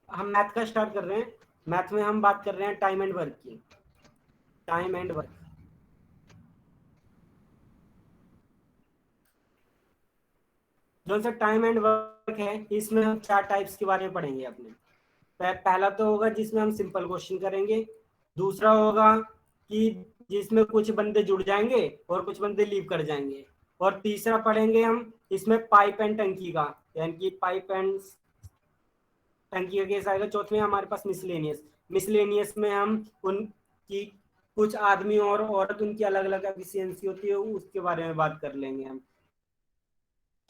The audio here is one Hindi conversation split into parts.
हम मैथ का स्टार्ट कर रहे हैं। मैथ में हम बात कर रहे हैं टाइम एंड वर्क की। टाइम एंड वर्क, जो सा टाइम एंड वर्क है, इसमें हम 4 टाइप्स के बारे में पढ़ेंगे अपने। पहला तो होगा जिसमें हम सिंपल क्वेश्चन करेंगे। दूसरा होगा कि जिसमें कुछ बंदे जुड़ जाएंगे और कुछ बंदे लीव कर जाएंगे। और तीसरा पढ़ेंगे हम इसमें पाइप एंड टंकी का, यानी कि पाइप एंड टंकी का केस आएगा। चौथे में हमारे पास मिसलेनियस। मिसलेनियस में हम उनकी कुछ आदमी और औरत, उनकी अलग अलग एफिशिएंसी होती है, उसके बारे में बात कर लेंगे हम।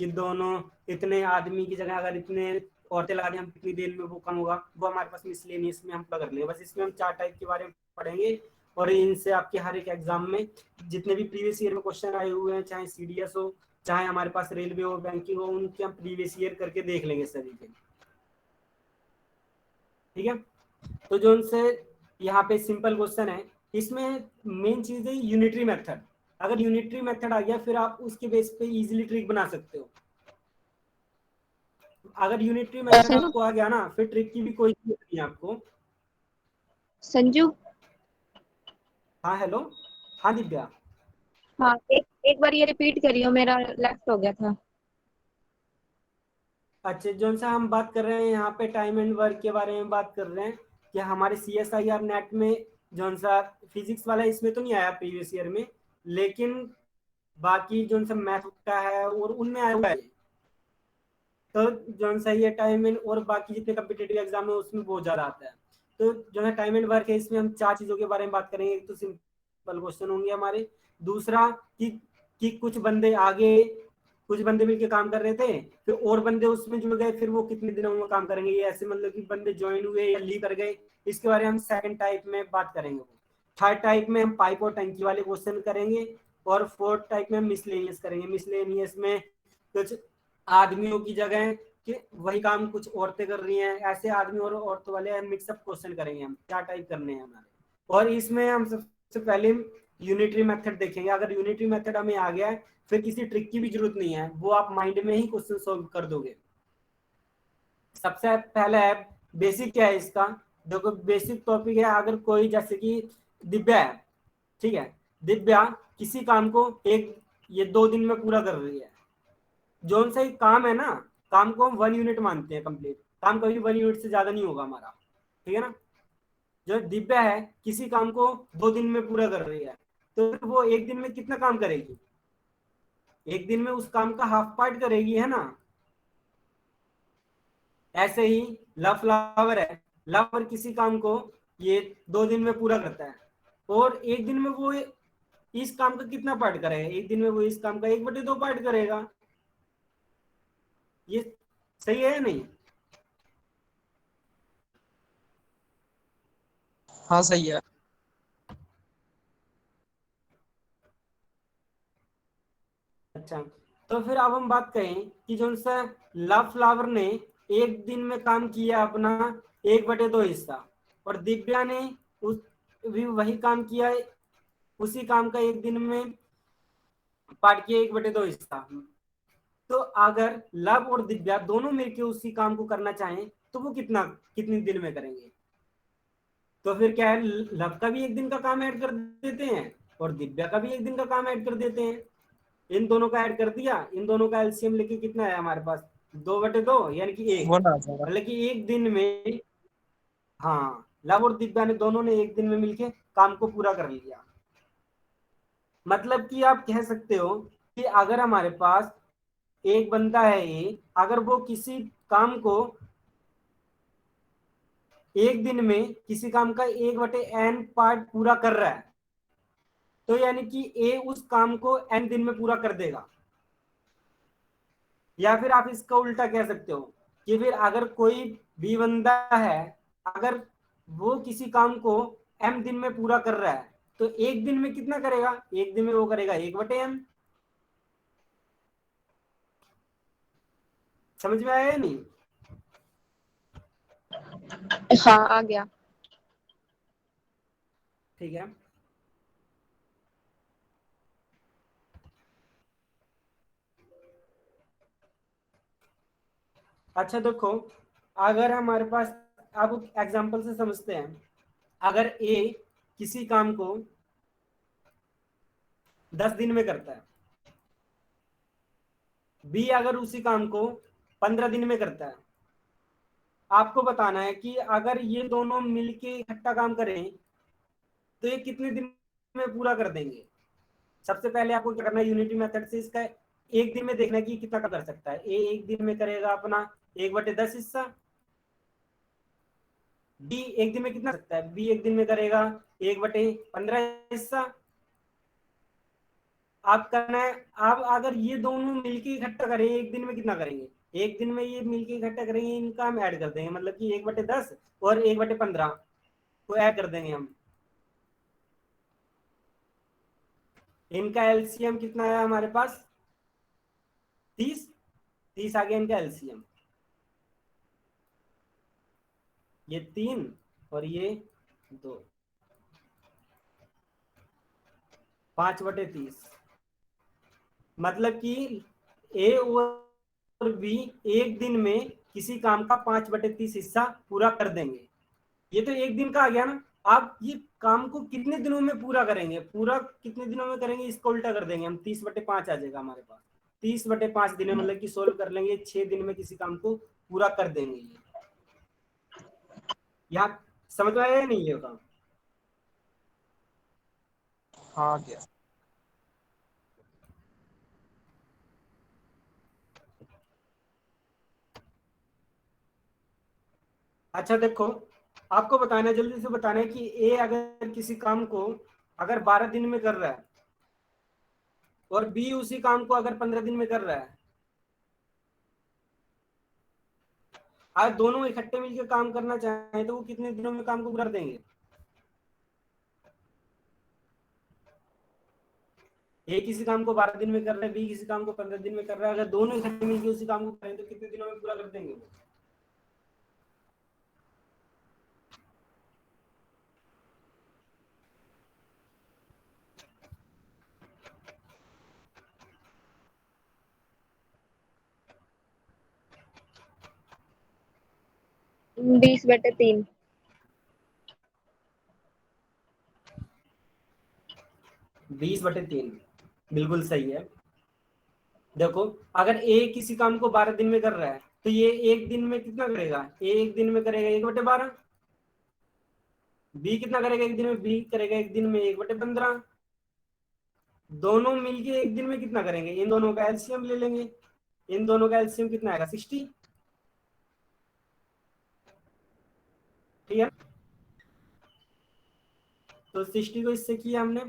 कि दोनों, इतने आदमी की जगह अगर इतने औरतें लगा दें हम, कितनी देर में वो कम होगा, वो हमारे पास मिसलेनियस में हम पता कर लेंगे। बस इसमें हम 4 टाइप के बारे में पढ़ेंगे। और इनसे आपके हर एक एग्जाम में जितने भी प्रीवियस ईयर में क्वेश्चन आए हुए हैं, चाहे सीडीएस हो, चाहे हमारे पास रेलवे हो, बैंकिंग हो, उनके हम प्रीवियस ईयर करके देख लेंगे सभी के। ठीक है। तो जो उनसे यहाँ पे सिंपल क्वेश्चन है, इसमें मेन चीज है यूनिटरी मेथड। अगर यूनिटरी मेथड आ गया, फिर आप उसके बेस पे इजीली ट्रिक बना सकते हो। अगर यूनिटरी मेथड संजू आपको आ गया ना, फिर ट्रिक की भी कोई जरूरत नहीं है आपको। संजू हाँ हेलो। हाँ दिव्या। हाँ, एक एक बार ये रिपीट करियो, मेरा लेफ्ट हो गया था। अच्छा, जो सा हम बात कर रहे हैं यहाँ पे टाइम एंड वर्क के बारे में बात कर रहे हैं कि हमारे CSIR नेट में जो सा फिजिक्स वाला इसमें तो नहीं आया प्रीवियस ईयर में, लेकिन बाकी जो सा मैथ का है और उनमें आया हुआ है। तो जो सा ये टाइम एंड और बाकी जितने कम्पिटेटिव एग्जाम है उसमें बहुत ज्यादा आता है। तो जो है टाइम एंड वर्क है, इसमें हम 4 चीजों के बारे में बात करेंगे। एक तो सिंपल क्वेश्चन होंगे हमारे। दूसरा कि कुछ बंदे आगे, कुछ बंदे मिलके काम कर रहे थे, फिर और बंदे उसमें जुड़ गए, फिर वो कितने दिनों में काम करेंगे, ये ऐसे मतलब कि बंदे ज्वाइन हुए या लीव कर गए, इसके बारे में हम सेकंड टाइप में बात करेंगे। थर्ड टाइप में हम पाइप और टंकी वाले क्वेश्चन करेंगे। और फोर्थ टाइप में हम मिसलेनियस करेंगे। मिसलेनियस में कुछ आदमियों की जगह कि वही काम कुछ औरतें कर रही हैं, ऐसे आदमी और औरतों वाले मिक्सअप क्वेश्चन करेंगे हम। क्या टाइप करने हैं हमारे। और इसमें हम सबसे पहले यूनिटरी मेथड देखेंगे। अगर यूनिटरी मेथड हमें आ गया है, फिर किसी ट्रिक की भी जरूरत नहीं है, वो आप माइंड में ही क्वेश्चन सोल्व कर दोगे। सबसे पहला है बेसिक। क्या है इसका, देखो बेसिक टॉपिक है। अगर कोई जैसे कि दिव्या है, ठीक है, दिव्या किसी काम को ये 2 दिन में पूरा कर रही है। जोन सा काम है ना, काम को हम 1 यूनिट मानते हैं कंप्लीट। काम कभी 1 यूनिट से ज्यादा नहीं होगा हमारा। ठीक है ना। जो दिव्या है किसी काम को 2 दिन में पूरा कर रही है, तो वो एक दिन में कितना काम करेगी? एक दिन में उस काम का हाफ पार्ट करेगी, है ना। ऐसे ही लव फ्लावर है, लवर किसी काम को ये 2 दिन में पूरा करता है, और एक दिन में वो इस काम का कितना पार्ट करेगा? एक दिन में वो इस काम का 1/2 पार्ट करेगा। ये सही है या नहीं? हाँ सही है। अच्छा, तो फिर अब हम बात करें कि जो सा लव फ्लावर ने एक दिन में काम किया अपना 1/2 हिस्सा, और दिव्या ने उस भी वही काम किया, उसी काम का एक दिन में पार्ट किया 1/2 हिस्सा। तो अगर लव और दिव्या दोनों मिलकर उसी काम को करना चाहें, तो वो कितनी दिन में करेंगे? तो फिर क्या है, लव का भी एक दिन का काम ऐड कर देते हैं और दिव्या का भी एक दिन का काम ऐड कर देते हैं। इन दोनों का ऐड कर दिया, इन दोनों का एलसीएम लेके कितना है हमारे पास? 2/2 यानी कि 1। 1 आ जाएगा। मतलब कि एक दिन में, हाँ, लव और दिव्या ने दोनों ने एक दिन में मिलके काम को पूरा कर लिया। मतलब कि आप कह सकते हो कि अगर हमारे पास एक बंदा है ये, अगर वो किसी काम को एक दिन में, किसी काम का 1/n पार्ट पूरा कर रहा है, तो यानी कि ए उस काम को n दिन में पूरा कर देगा। या फिर आप इसका उल्टा कह सकते हो कि फिर अगर कोई भी बंदा है, अगर वो किसी काम को m दिन में पूरा कर रहा है, तो एक दिन में कितना करेगा? एक दिन में वो करेगा 1/m। समझ में आया या नहीं? हाँ, आ गया। ठीक है। अच्छा देखो, अगर हमारे पास अब एग्जांपल से समझते हैं। अगर ए किसी काम को 10 दिन में करता है, बी अगर उसी काम को 15 दिन में करता है, आपको बताना है कि अगर ये दोनों मिलके इकट्ठा काम करें तो ये कितने दिन में पूरा कर देंगे। सबसे पहले आपको क्या करना है, यूनिटी मेथड से इसका एक दिन में देखना है कि कितना कर सकता है। ए एक दिन में करेगा अपना 1/10 हिस्सा, बी एक दिन में कितना सकता है, बी एक दिन में करेगा 1/15 हिस्सा। आप करना है, आप अगर ये दोनों मिलके इकट्ठा करें एक दिन में कितना करेंगे, एक दिन में ये मिलके इकट्ठा करेंगे, इनका हम ऐड कर देंगे, मतलब कि 1/10 और 1/15 को ऐड कर देंगे हम। इनका एलसीएम कितना है हमारे पास, 30। 30 आ गया इनका एलसीएम, ये 3 और ये 2, 5/30। मतलब कि ए और बी एक दिन में किसी काम का 5/30 हिस्सा पूरा कर देंगे। ये तो एक दिन का आ गया ना। आप ये काम को कितने दिनों में पूरा करेंगे, पूरा कितने दिनों में करेंगे, इसको उल्टा कर देंगे हम, 30/5 आ जाएगा हमारे पास। 30/5 दिन मतलब कि सोल्व कर लेंगे, 6 दिन में किसी काम को पूरा कर देंगे। ये यहाँ समझ में आया या नहीं ये काम? हाँ क्या? अच्छा देखो, आपको बताना है, जल्दी से बताना है कि ए अगर किसी काम को अगर 12 दिन में कर रहा है और बी उसी काम को अगर 15 दिन में कर रहा है, आज दोनों इकट्ठे मिलकर काम करना चाहें तो वो कितने दिनों में काम को कर देंगे। ए किसी काम को 12 दिन में कर रहा है, बी किसी काम को 15 दिन में कर रहा है, अगर दोनों इकट्ठे मिलकर उसी काम को करें तो कितने दिनों में पूरा कर देंगे वो। बीस बटे तीन। 20/3 बिल्कुल सही है। देखो, अगर ए किसी काम को 12 दिन में कर रहा है तो ये एक दिन में कितना करेगा, ए एक दिन में करेगा 1/12। बी कितना करेगा एक दिन में, बी करेगा एक दिन में 1/15। दोनों मिलके एक दिन में कितना करेंगे, इन दोनों का एलसीएम ले लेंगे। इन दोनों का एलसीएम कितना आएगा, 60। ठीक है, तो 60 को इससे किया हमने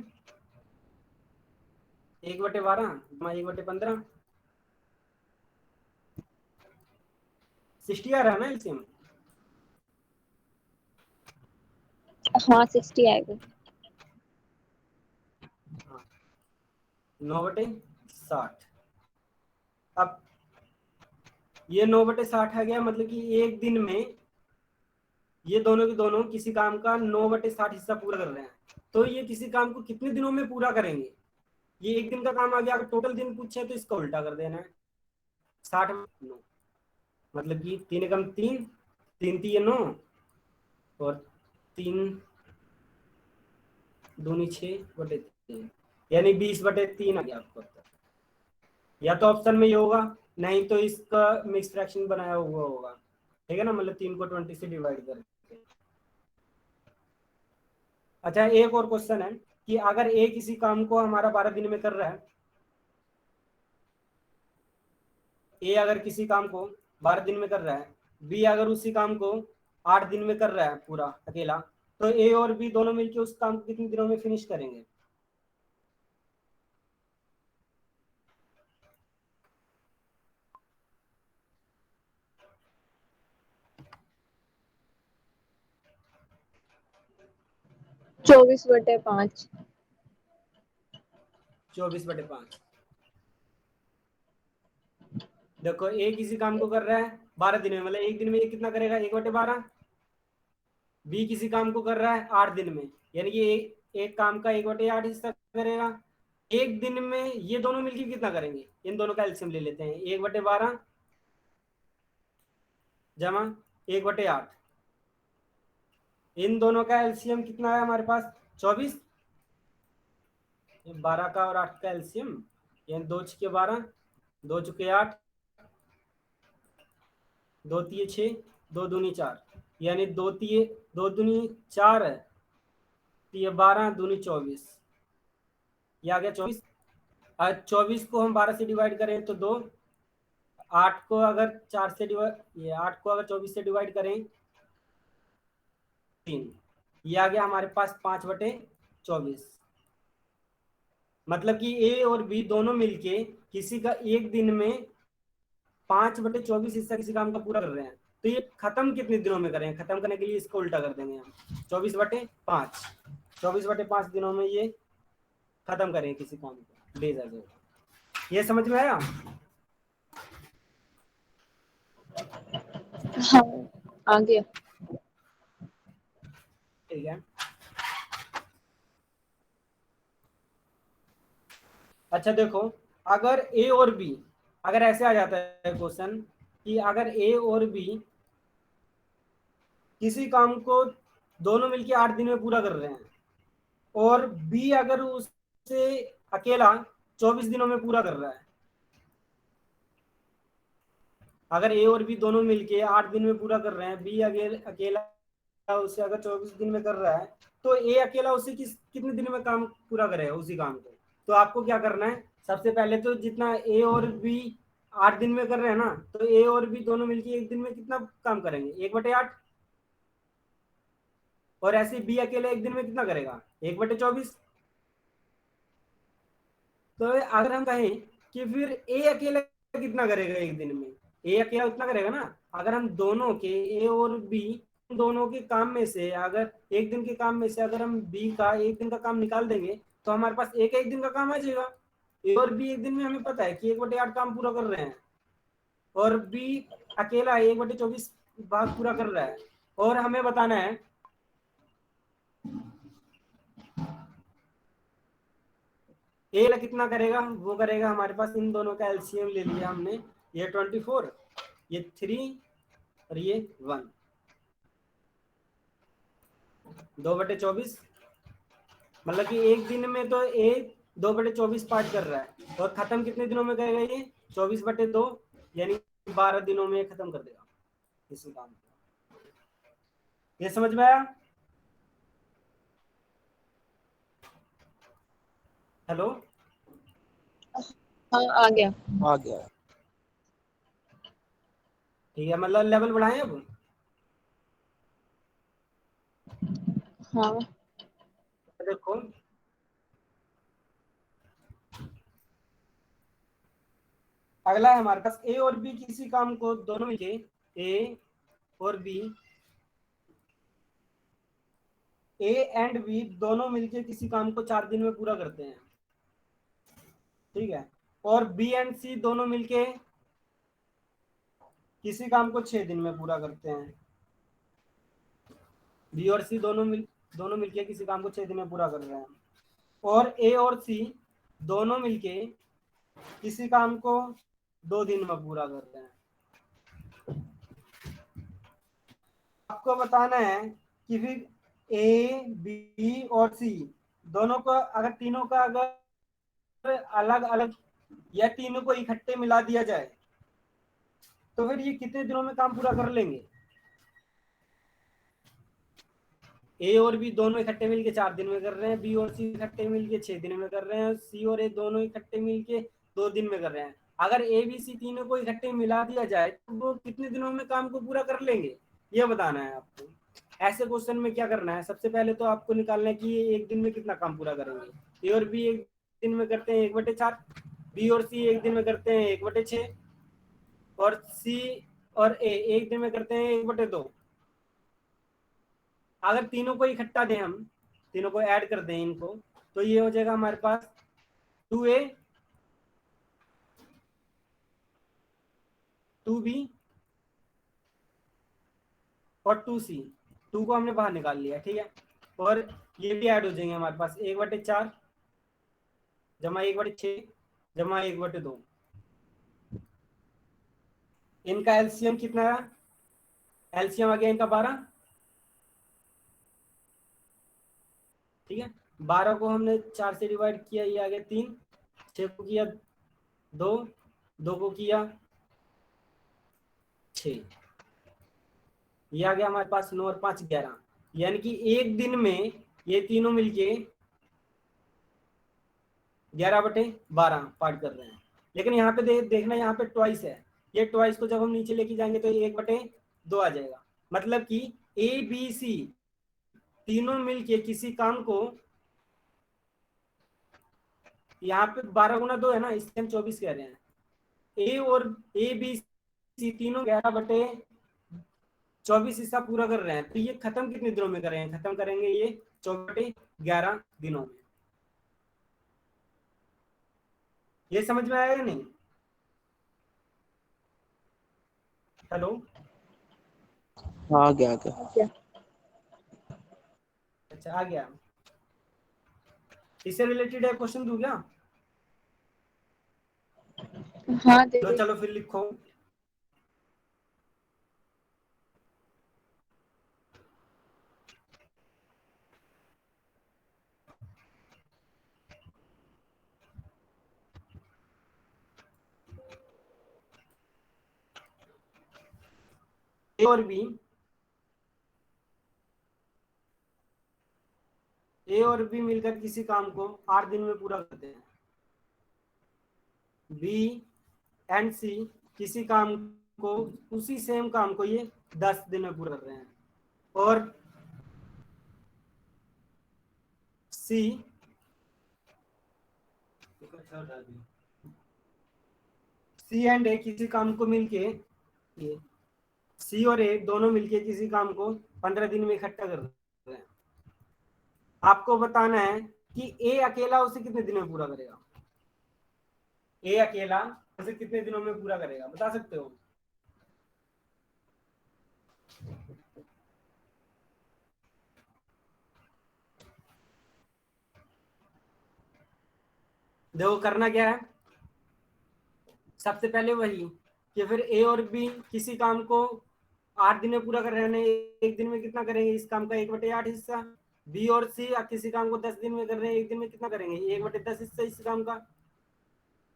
1/12, 1/15, 60 आ रहा है ना एलसीएम। हाँ 60 आएगा। 9/60। अब ये 9/60 आ गया, मतलब कि एक दिन में ये दोनों के दोनों किसी काम का 9/60 हिस्सा पूरा कर रहे हैं। तो ये किसी काम को कितने दिनों में पूरा करेंगे, ये एक दिन का काम आ गया। अगर टोटल दिन पूछे तो इसका उल्टा कर देना है, 60 9, मतलब कि 3 एकम 3, 3 3 9 और 3 दूनी 6/3, यानी 20/3 आ गया आपको। या तो ऑप्शन में ये होगा, नहीं तो इसका मिक्स फ्रैक्शन बनाया हुआ होगा। ठीक है ना, मतलब 3 को 20 से डिवाइड करके। अच्छा, एक और क्वेश्चन है कि अगर ए किसी काम को हमारा 12 दिन में कर रहा है, ए अगर किसी काम को 12 दिन में कर रहा है, बी अगर उसी काम को 8 दिन में कर रहा है पूरा अकेला, तो ए और बी दोनों मिलकर उस काम को कितने दिनों में फिनिश करेंगे। चौबीस बटे पाँच। 24/5। देखो, ए किसी काम को कर रहा है 12 दिन में, मतलब एक दिन में ये कितना करेगा, 1/12। बी किसी काम को कर रहा है 8 दिन में, यानी कि एक काम का 1/8 हिस्सा करेगा। एक दिन में ये दोनों मिलकर कितना करेंगे, इन दोनों का एलसीएम ले लेते हैं, 1/12 जमा 1/8, इन दोनों का एलसीएम कितना है हमारे पास 24, 12 का और 8 का एलसीएम, यानी 2 छके 12, 2 चुके 8, 2 तिये 6, 2 दूनी 4, यानी 2 दूनी 4 है, तिये 12, दूनी 24, ये आ गया 24। और 24 को हम 12 से डिवाइड करें तो 2, 8 को अगर 4 से डिवाइड, ये 8 को अगर 24 से डिवाइड करें 3, ये आ गया हमारे पास 5/24। मतलब कि ए और बी दोनों मिलके किसी का एक दिन में 5/24 हिस्सा किसी काम का पूरा कर रहे हैं, तो ये खत्म कितने दिनों में करें? खत्म करने के लिए इसको उल्टा कर देंगे हम, 24/5, 24/5 दिनों में ये खत्म करें किसी काम को, डेज आ जाएगा। ये समझ में आया? हाँ आ गया। ठीक है। अच्छा देखो, अगर ए और बी, अगर ऐसे आ जाता है क्वेश्चन कि अगर ए और बी किसी काम को दोनों मिलके 8 दिन में पूरा कर रहे हैं और बी अगर उससे अकेला 24 दिनों में पूरा कर रहा है, अगर ए और बी दोनों मिलके 8 दिन में पूरा कर रहे हैं, बी अकेला उससे अगर 24 दिन में कर रहा है, तो ए अकेला उसे कितने दिन में काम पूरा करेगा उसी काम को? तो आपको क्या करना है, सबसे पहले तो जितना ए और बी 8 दिन में कर रहे हैं ना, तो ए और बी दोनों मिलके एक दिन में कितना काम करेंगे? 1/8। और ऐसे बी अकेले एक दिन में कितना करेगा? 1/24। तो अगर हम कहें कि फिर ए अकेला कितना करेगा एक दिन में, ए अकेला उतना करेगा ना। अगर हम दोनों के, ए और बी दोनों के काम में से, अगर एक दिन के काम में से अगर हम बी का एक दिन का काम निकाल देंगे तो हमारे पास एक दिन का काम आ जाएगा। ए और बी एक दिन में हमें पता है कि 1/8 काम पूरा कर रहे हैं, और बी अकेला 1/24 भाग पूरा कर रहा है। और हमें बताना है ए कितना करेगा, वो करेगा हमारे पास, इन दोनों का एलसीएम ले लिया हमने, ये 24, ये 3 और ये 1, 2/24। मतलब कि एक दिन में तो ए 2/24 पार्ट कर रहा है, और खत्म कितने दिनों में करेगा ये? 24/2, यानी 12 दिनों में खत्म कर देगा इसी काम को। ये समझ में आया? हेलो? हाँ आ गया। आ गया। ठीक है, मतलब लेवल बढ़ाएं अब। हाँ देखो, अगला है हमारे पास, ए और बी किसी काम को दोनों मिलके, ए और बी, ए एंड बी दोनों मिलके किसी काम को 4 दिन में पूरा करते हैं, ठीक है। और बी एंड सी दोनों मिलके किसी काम को 6 दिन में पूरा करते हैं। बी और सी दोनों मिलके किसी काम को 6 दिन में पूरा कर रहे हैं। और ए और सी दोनों मिलके किसी काम को 2 दिन में पूरा कर रहे हैं। आपको बताना है कि फिर ए बी और सी दोनों को, अगर तीनों का अगर अलग अलग या तीनों को इकट्ठे मिला दिया जाए तो फिर ये कितने दिनों में काम पूरा कर लेंगे? ए और बी दोनों इकट्ठे मिलके 4 दिन में कर रहे हैं, बी और सी इकट्ठे मिलके 6 दिन में कर रहे हैं, सी और ए दोनों इकट्ठे मिलके 2 दिन में कर रहे हैं। अगर ए बी सी तीनों को इकट्ठे मिला दिया जाए तो वो कितने दिनों में काम को पूरा कर लेंगे, ये बताना है आपको। ऐसे क्वेश्चन में क्या करना है, सबसे पहले तो आपको निकालना है कि ये एक दिन में कितना काम पूरा करेंगे। ए और बी एक दिन में करते हैं 1/4, बी और सी एक दिन में करते हैं 1/6, और सी और ए एक दिन में करते हैं 1/2। अगर तीनों को इकट्ठा दें, हम तीनों को ऐड कर दें इनको, तो ये हो जाएगा हमारे पास 2A 2B और 2C। 2 को हमने बाहर निकाल लिया, ठीक है। और ये भी ऐड हो जाएंगे हमारे पास, 1/4 जमा 1/6 जमा 1/2। इनका एलसीएम कितना है? एलसीएम आ गया इनका 12, ठीक है, 12 को हमने 4 से डिवाइड किया, ये आ गया 3, 6 को किया 2, 2 को किया 6, ये आ गया हमारे पास 9 और 5 11, यानी कि एक दिन में ये तीनों मिलके 11/12 पार्ट कर रहे हैं। लेकिन यहाँ पे देखना, यहाँ पे ट्वाइस है, ये ट्वाइस को जब हम नीचे लेके जाएंगे तो 1/2 आ जाएगा। मतलब कि ए बी सी तीनों मिलके किसी काम को, यहाँ पे 12 × 2 है ना, इसलिए हम 24 कह रहे हैं। ए और ए बी सी तीनों 11/24 हिस्सा पूरा कर रहे हैं, तो ये खत्म कितने दिनों में करेंगे? खत्म करेंगे ये 24/11 दिनों में। ये समझ में आया या नहीं? हेलो, आ गया आ गया। अच्छा आ गया। इससे रिलेटेड है क्वेश्चन दूं क्या? हाँ दे तो दे। चलो फिर लिखो। ए और बी, ए और बी मिलकर किसी काम को 8 दिन में पूरा करते हैं। बी एंड सी किसी काम को, उसी सेम काम को ये 10 दिन में पूरा कर रहे हैं। और सी एंड ए किसी काम को मिलके, ये सी और ए दोनों मिलके किसी काम को 15 दिन में इकट्ठा कर रहे हैं। आपको बताना है कि ए अकेला उसे कितने दिनों में पूरा करेगा। ए अकेला उसे कितने दिनों में पूरा करेगा, बता सकते हो? देखो करना क्या है, सबसे पहले वही कि फिर ए और बी किसी काम को 8 दिन में पूरा कर रहे हैं, एक दिन में कितना करेंगे इस काम का? 1/8 हिस्सा। बी और सी किसी काम को 10 दिन में कर रहे हैं, एक दिन में कितना करेंगे? 1/10 हिस्सा इस काम का।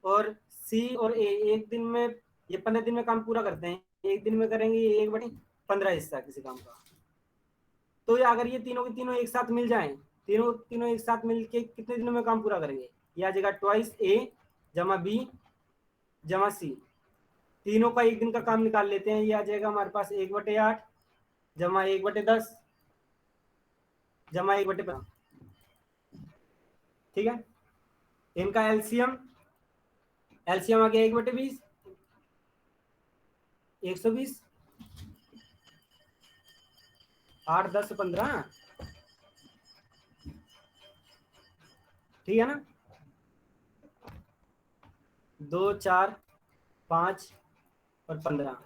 और सी और ए एक दिन में, ये 15 दिन में काम पूरा करते हैं, एक दिन में करेंगे 1/15 हिस्सा किसी काम का। तो ये अगर ये तीनों के तीनों एक साथ मिल जाएं, तीनों एक साथ मिलके कितने दिनों में काम पूरा करेंगे? ये आ जाएगा ट्वाइस ए जमा बी जमा सी, तीनों का एक दिन का काम निकाल लेते हैं। ये आ जाएगा हमारे पास 1/8 जमा 1/10 जमा 1/15। ठीक है, इनका एलसीएम आ गया 1/20, 120, 8 10 15, ठीक है ना? 2 4 5 और 15,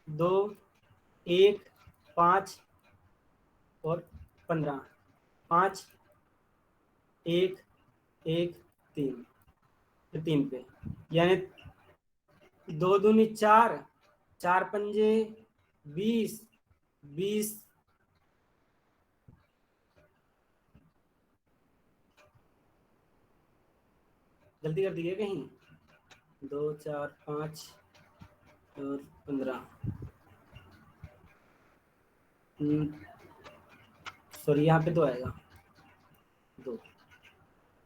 2 1 5 और 15, 5 1 1 3, 3 पे, यानी 2 दूनी 4, 4 पंजे 20, 20 गलती कर दी है कहीं, 2 4 5 और 15, सॉरी यहाँ पे तो आएगा 2,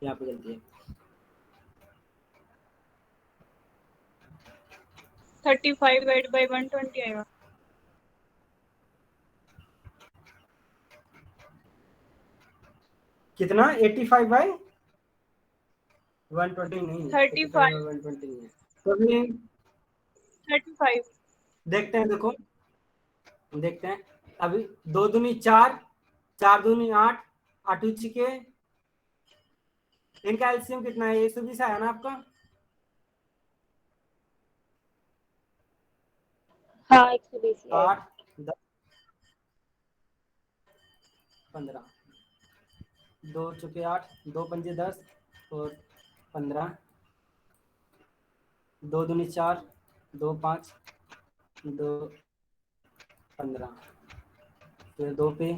यहाँ पे गलती है। 35/120 आएगा। कितना? 85/120 नहीं, 35 85/120 नहीं है। तो अभी 35 देखते हैं, देखो देखते हैं। अभी 2 दूनी 4, 4 दूनी 8, 8 के, इनका एलसीएम कितना है? 120 आया ना आपका? हाँ 120 है। 8 10 15, 2 चुके 8, 2 पंजे 10 और 15, 2 दूनी 4, 2 5, 2 15, फिर 2 पे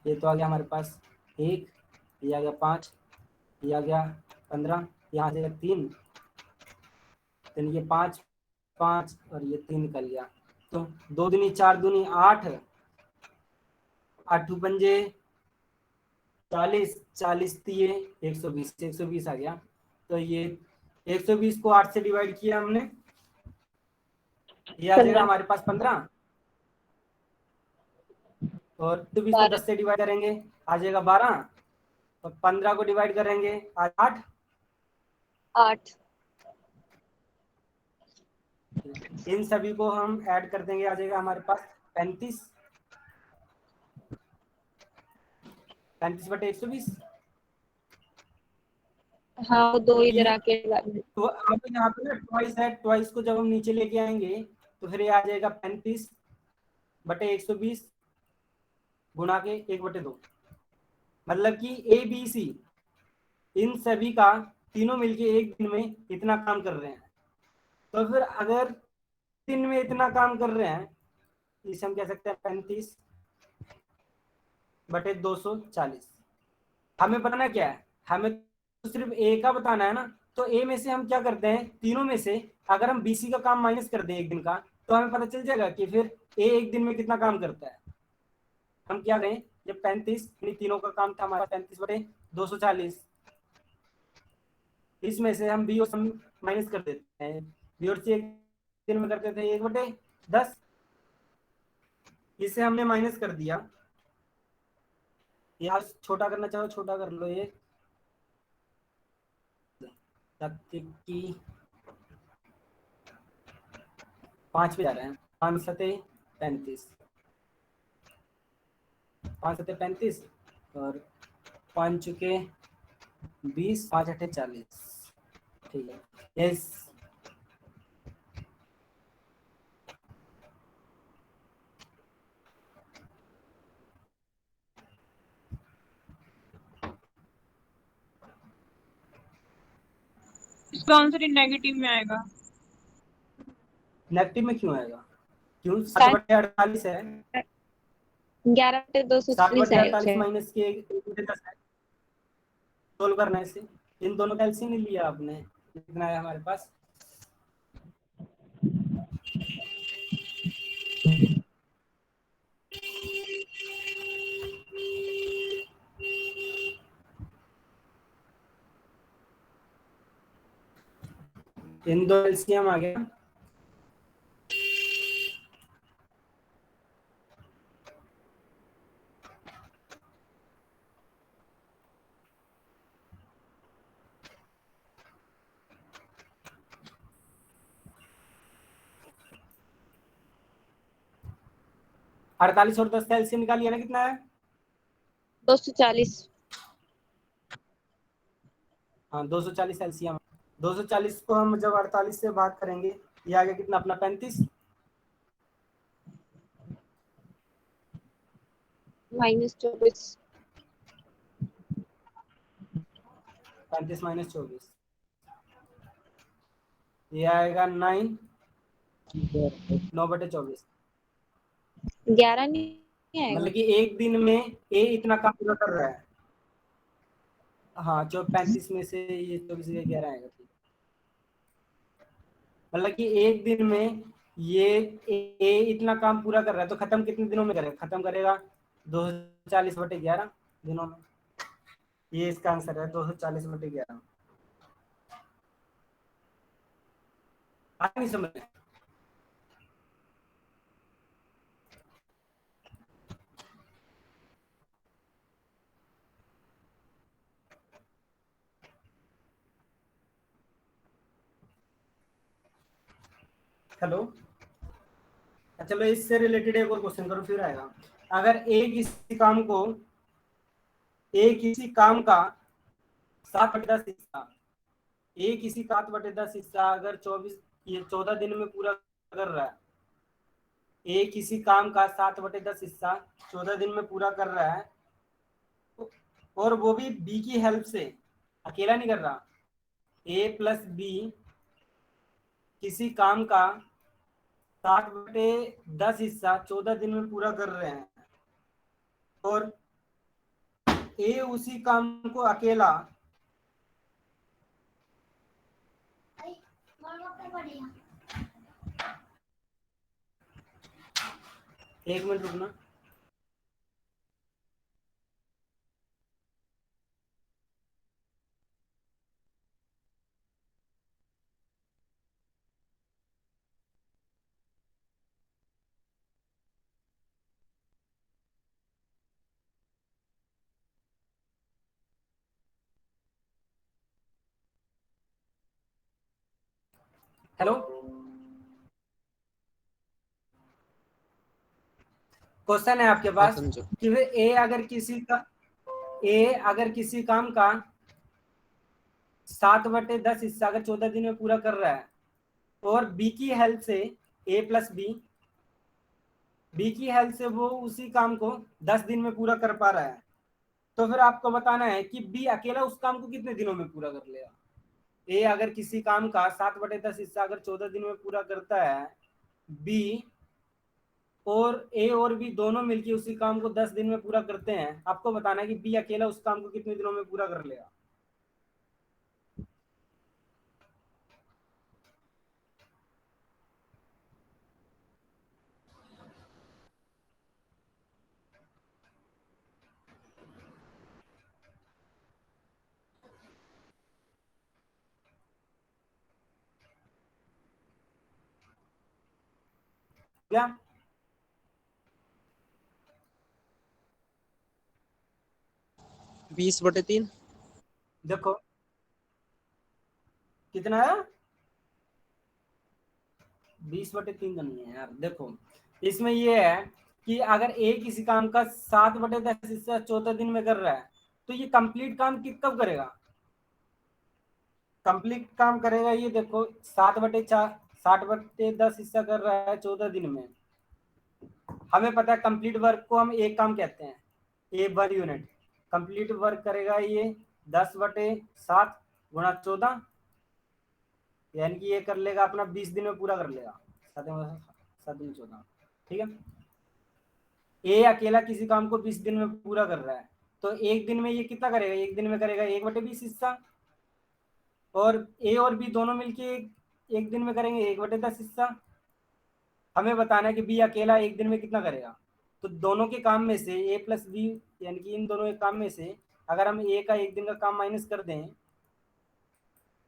ये तो आ गया हमारे पास 1, ये आ गया 5, ये आ गया 15, यहाँ से 3, then ये 5 5 और ये 3 निकल गया। तो 2 दूनी 4 दूनी 8, 8 पंजे 40, 40 दिए 120, 120 आ गया। तो ये 120 को 8 से डिवाइड किया हमने, ये आ जाएगा हमारे पास 15, और 120 को 10 से डिवाइड करेंगे आ जाएगा 12, और 15 को डिवाइड करेंगे 8, 8। इन सभी को हम ऐड कर देंगे, आ जाएगा हमारे पास 35, 35/120। हाँ वो 2 क्योंकि इधर आके तो अब यहाँ पे ना ट्वाइस है, ट्वाइस को जब हम नीचे लेके आएंगे तो फिर ये आ जाएगा 35/120 गुणा के 1/2। मतलब कि ए बी सी इन सभी का तीनों मिलके एक दिन में इतना काम कर रहे हैं। तो फिर अगर दिन में इतना काम कर रहे हैं, इसे हम कह सकते हैं 35/240। हमें बताना क्या है, हमें तो सिर्फ ए का बताना है ना। तो ए में से हम क्या करते हैं, तीनों में से अगर हम बीसी का काम माइनस कर दें एक दिन का, तो हमें पता चल जाएगा कि फिर ए एक दिन में कितना काम करता है। हम क्या करें, जब 35 तीनों का काम था हमारा 35/240, इसमें से हम बी और माइनस कर देते हैं। बी और सी एक दिन में करते थे 1/10, इसे हमने माइनस कर दिया। यहाँ छोटा करना चाहो छोटा कर लो, ये की 5 पे जा रहे हैं, 5 सते 35, 5 सते 35 और 5 चुके 20, 5 अठे 40। ठीक है, यस। इसका आंसर नेगेटिव में आएगा। नेगेटिव में क्यों आएगा, क्यों? 7/48 है, 11/240 7/48 है। माइनस के 1/10 है। सोल्व करना है इसे, इन दोनों का एलसीएम नहीं लिया आपने, कितना है हमारे पास? इन दो एलसीएम आ गया, अड़तालीस और 10 का एलसीएम निकालिए ना, कितना है? 240। हाँ 240 एलसीएम। 240 को हम जब 48 से भाग करेंगे, ये आ गया कितना अपना 35, -24। 35 - 24, ये आएगा 9/24। 11 नहीं आएगा। मतलब कि एक दिन में ए इतना काम पूरा कर रहा है। हाँ, जो 35 में से ये 24 का 11 आएगा। मतलब कि एक दिन में ये ए इतना काम पूरा कर रहा है, तो खत्म कितने दिनों में करेगा? खत्म करेगा 240/11 दिनों में। ये इसका आंसर है 240/11। नहीं समझ में? हेलो, चलो इससे रिलेटेड एक और क्वेश्चन करो, फिर आएगा। अगर किसी काम का 7/10 हिस्सा, किसी का 7/10 हिस्सा अगर 14 दिन में पूरा कर रहा है, किसी काम का 7/10 हिस्सा 14 दिन में पूरा कर रहा है, और वो भी बी की हेल्प से, अकेला नहीं कर रहा। ए प्लस बी किसी काम का 7/10 हिस्सा 14 दिन में पूरा कर रहे हैं, और ए उसी काम को अकेला, एक मिनट रुकना। हेलो, क्वेश्चन है आपके हाँ पास समझो। कि ए अगर किसी काम का 7/10 हिस्सा अगर 14 दिन में पूरा कर रहा है और बी की हेल्प से, ए प्लस बी की हेल्प से वो उसी काम को 10 दिन में पूरा कर पा रहा है, तो फिर आपको बताना है कि बी अकेला उस काम को कितने दिनों में पूरा कर लेगा। ए अगर किसी काम का 7/10 हिस्सा अगर 14 दिन में पूरा करता है, बी और बी दोनों मिलकर उसी काम को 10 दिन में पूरा करते हैं, आपको बताना है कि बी अकेला उस काम को कितने दिनों में पूरा कर लेगा। क्या 20/3। देखो कितना है, 20/3 का नहीं है यार। देखो इसमें ये है कि अगर ए किसी काम का 7/10 हिस्सा 14 दिन में कर रहा है, तो ये कंप्लीट काम कब करेगा, कंप्लीट काम करेगा ये देखो 7/4 60/10 हिस्सा कर रहा है 14 दिन में। हमें पता है कंप्लीट वर्क को हम एक काम कहते हैं, ए 1 यूनिट। कंप्लीट वर्क करेगा ये 10/7 गुणा 14, यानी कि ये कर लेगा अपना 20 दिन में पूरा कर लेगा। 7 7 14, ठीक है। ए अकेला किसी काम को 20 दिन में पूरा कर रहा है, तो एक दिन में ये कितना करेगा, एक दिन में करेगा 1/20 हिस्सा, और ए और बी दोनों मिलके एक दिन में करेंगे 1/10 हिस्सा। हमें बताना है कि बी अकेला एक दिन में कितना करेगा। तो दोनों के काम में से ए प्लस बी, यानी कि इन दोनों के काम में से अगर हम ए का एक दिन का काम माइनस कर दें,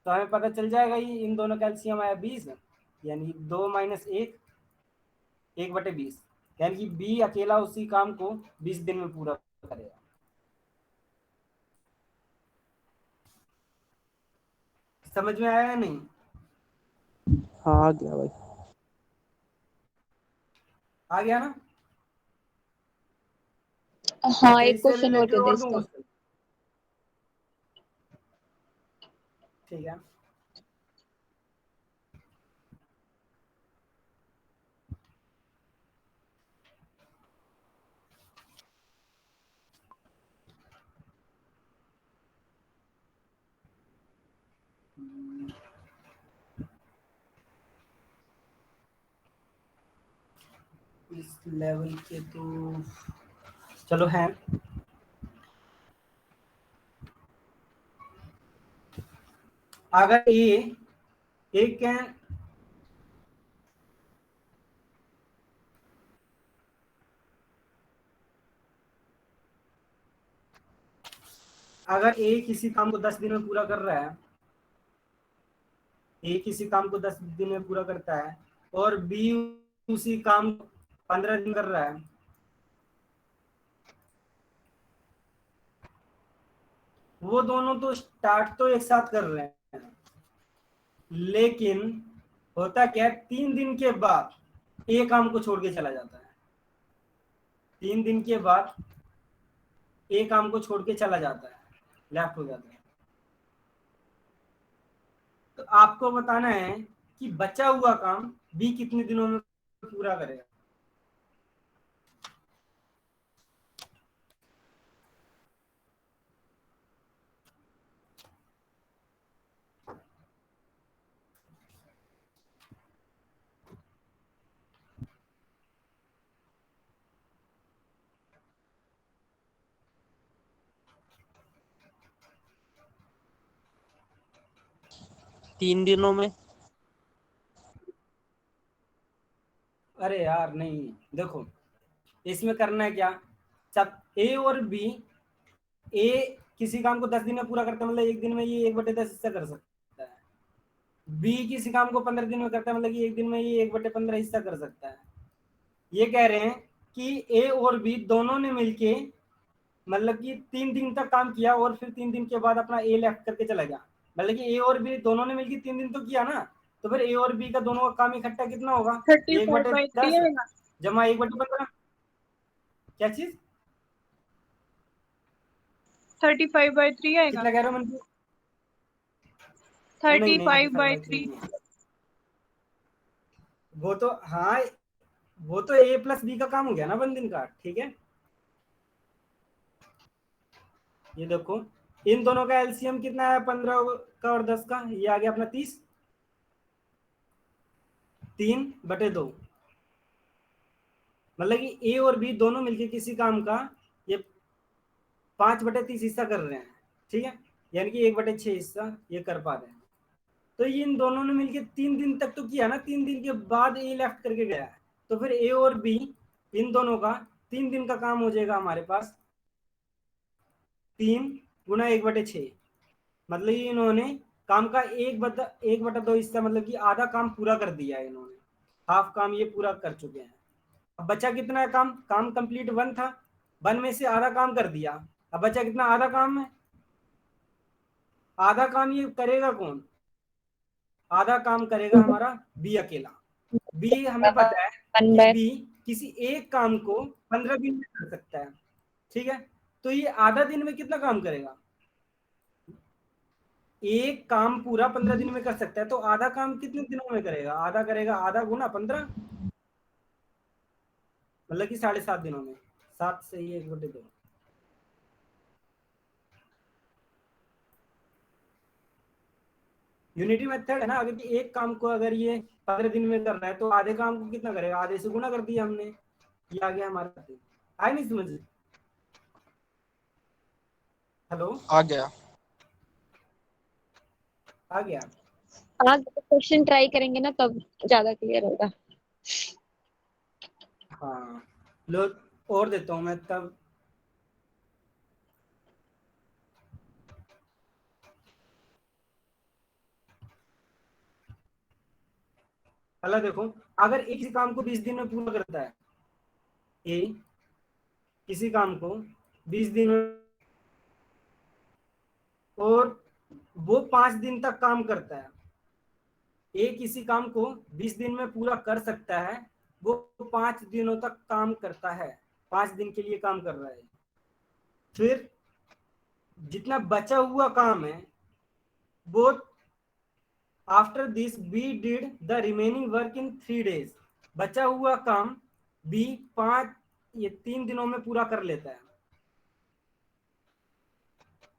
तो हमें पता चल जाएगा ये इन दोनों का एलसीएम आया 20, यानी 2 - 1 1/20, यानी कि बी अकेला उसी काम को 20 दिन में पूरा करेगा। समझ में आया या नहीं? हाँ आ गया भाई। आ गया ना? हाँ, अच्छा, एक इससे क्वेश्चन और रिलेटेड दे दे और दूं इसका। क्वेश्चन? ठीक है। इस लेवल के तो चलो है। अगर ए एक क्या, अगर ए किसी काम को 10 दिन में पूरा कर रहा है, ए किसी काम को 10 दिन में पूरा करता है और बी उसी काम 15 दिन कर रहा है, वो दोनों तो स्टार्ट तो एक साथ कर रहे हैं, लेकिन होता क्या है 3 दिन के बाद ए काम को छोड़ के चला जाता है। 3 दिन के बाद ए काम को छोड़ के चला जाता है, लेफ्ट हो जाता है। तो आपको बताना है कि बचा हुआ काम बी कितने दिनों में पूरा करेगा। 3 दिनों में। अरे यार नहीं, देखो इसमें करना है क्या, सब ए और बी, ए किसी काम को 10 दिन में पूरा करता है, मतलब एक दिन में ये 1/10 हिस्सा कर सकता है। बी किसी काम को 15 दिन में करता है, मतलब कि एक दिन में ये 1/15 हिस्सा कर सकता है। ये कह रहे हैं कि ए और बी दोनों ने मिलके मतलब कि 3 दिन तक काम किया और फिर 3 दिन के बाद अपना ए लेफ्ट करके चला गया। मतलब कि ए और बी दोनों ने मिलकर 3 दिन तो किया ना, तो फिर ए और बी का दोनों का काम इकट्ठा कितना होगा, एक 35 बटे बाई 3 दस आएगा। जमा 1/15। क्या चीज, 35/3 आएगा। कितना कह रहे हो मन? नहीं नहीं 35/3। 35/3 नहीं। वो तो हाँ, वो तो ए प्लस बी का काम हो गया ना 1 दिन का, ठीक है। ये देखो इन दोनों का एलसीएम कितना है, 15 का और 10 का, ये आ गया अपना 30, 3/2। मतलब कि ए और बी दोनों मिलके किसी काम का ये 5/30 हिस्सा कर रहे हैं, ठीक है, यानी कि 1/6 हिस्सा ये कर पा रहे हैं। तो ये इन दोनों ने मिलके 3 दिन तक तो किया ना, 3 दिन के बाद ए लेफ्ट करके गया है, तो फिर ए और बी इन दोनों का 3 दिन का काम हो जाएगा हमारे पास 3 × 1/6। मतलब ये इन्होंने काम का 1/2 हिस्सा, मतलब कि आधा काम पूरा कर दिया है इन्होंने, हाफ काम ये पूरा कर चुके हैं। अब बचा कितना है काम, काम कंप्लीट 1 था, 1 में से आधा काम कर दिया, अब बचा कितना, आधा काम है। आधा काम ये करेगा कौन, आधा काम करेगा हमारा बी अकेला। बी हमें पता है वन कि बाय बी किसी एक काम को 15 दिन में कर सकता है, ठीक है। तो ये आधा दिन में कितना काम करेगा, एक काम पूरा 15 दिन में कर सकता है, तो आधा काम कितने दिनों में करेगा, आधा करेगा, आधा गुना 15, मतलब कि 7.5 दिनों में। 7 से ही 1/2। यूनिटी मेथड है ना, अगर एक काम को अगर ये 15 दिन में कर रहा है तो आधे काम को कितना करेगा, आधे से गुना कर दिया हमने, ये आ गया हमारा। आए नहीं समझ, हेलो आ गया। आ गया। आज क्वेश्चन ट्राई करेंगे ना तब ज्यादा क्लियर होगा। हाँ लो, और देता हूँ मैं तब। पहला देखो, अगर एक ही काम को 20 दिन में पूरा करता है, ए किसी काम को 20 दिन में, और वो 5 दिन तक काम करता है, ए किसी काम को 20 दिन में पूरा कर सकता है, वो 5 दिनों तक काम करता है, 5 दिन के लिए काम कर रहा है। फिर जितना बचा हुआ काम है वो, after this B did the remaining work in 3 days। बचा हुआ काम बी 3 दिनों में पूरा कर लेता है।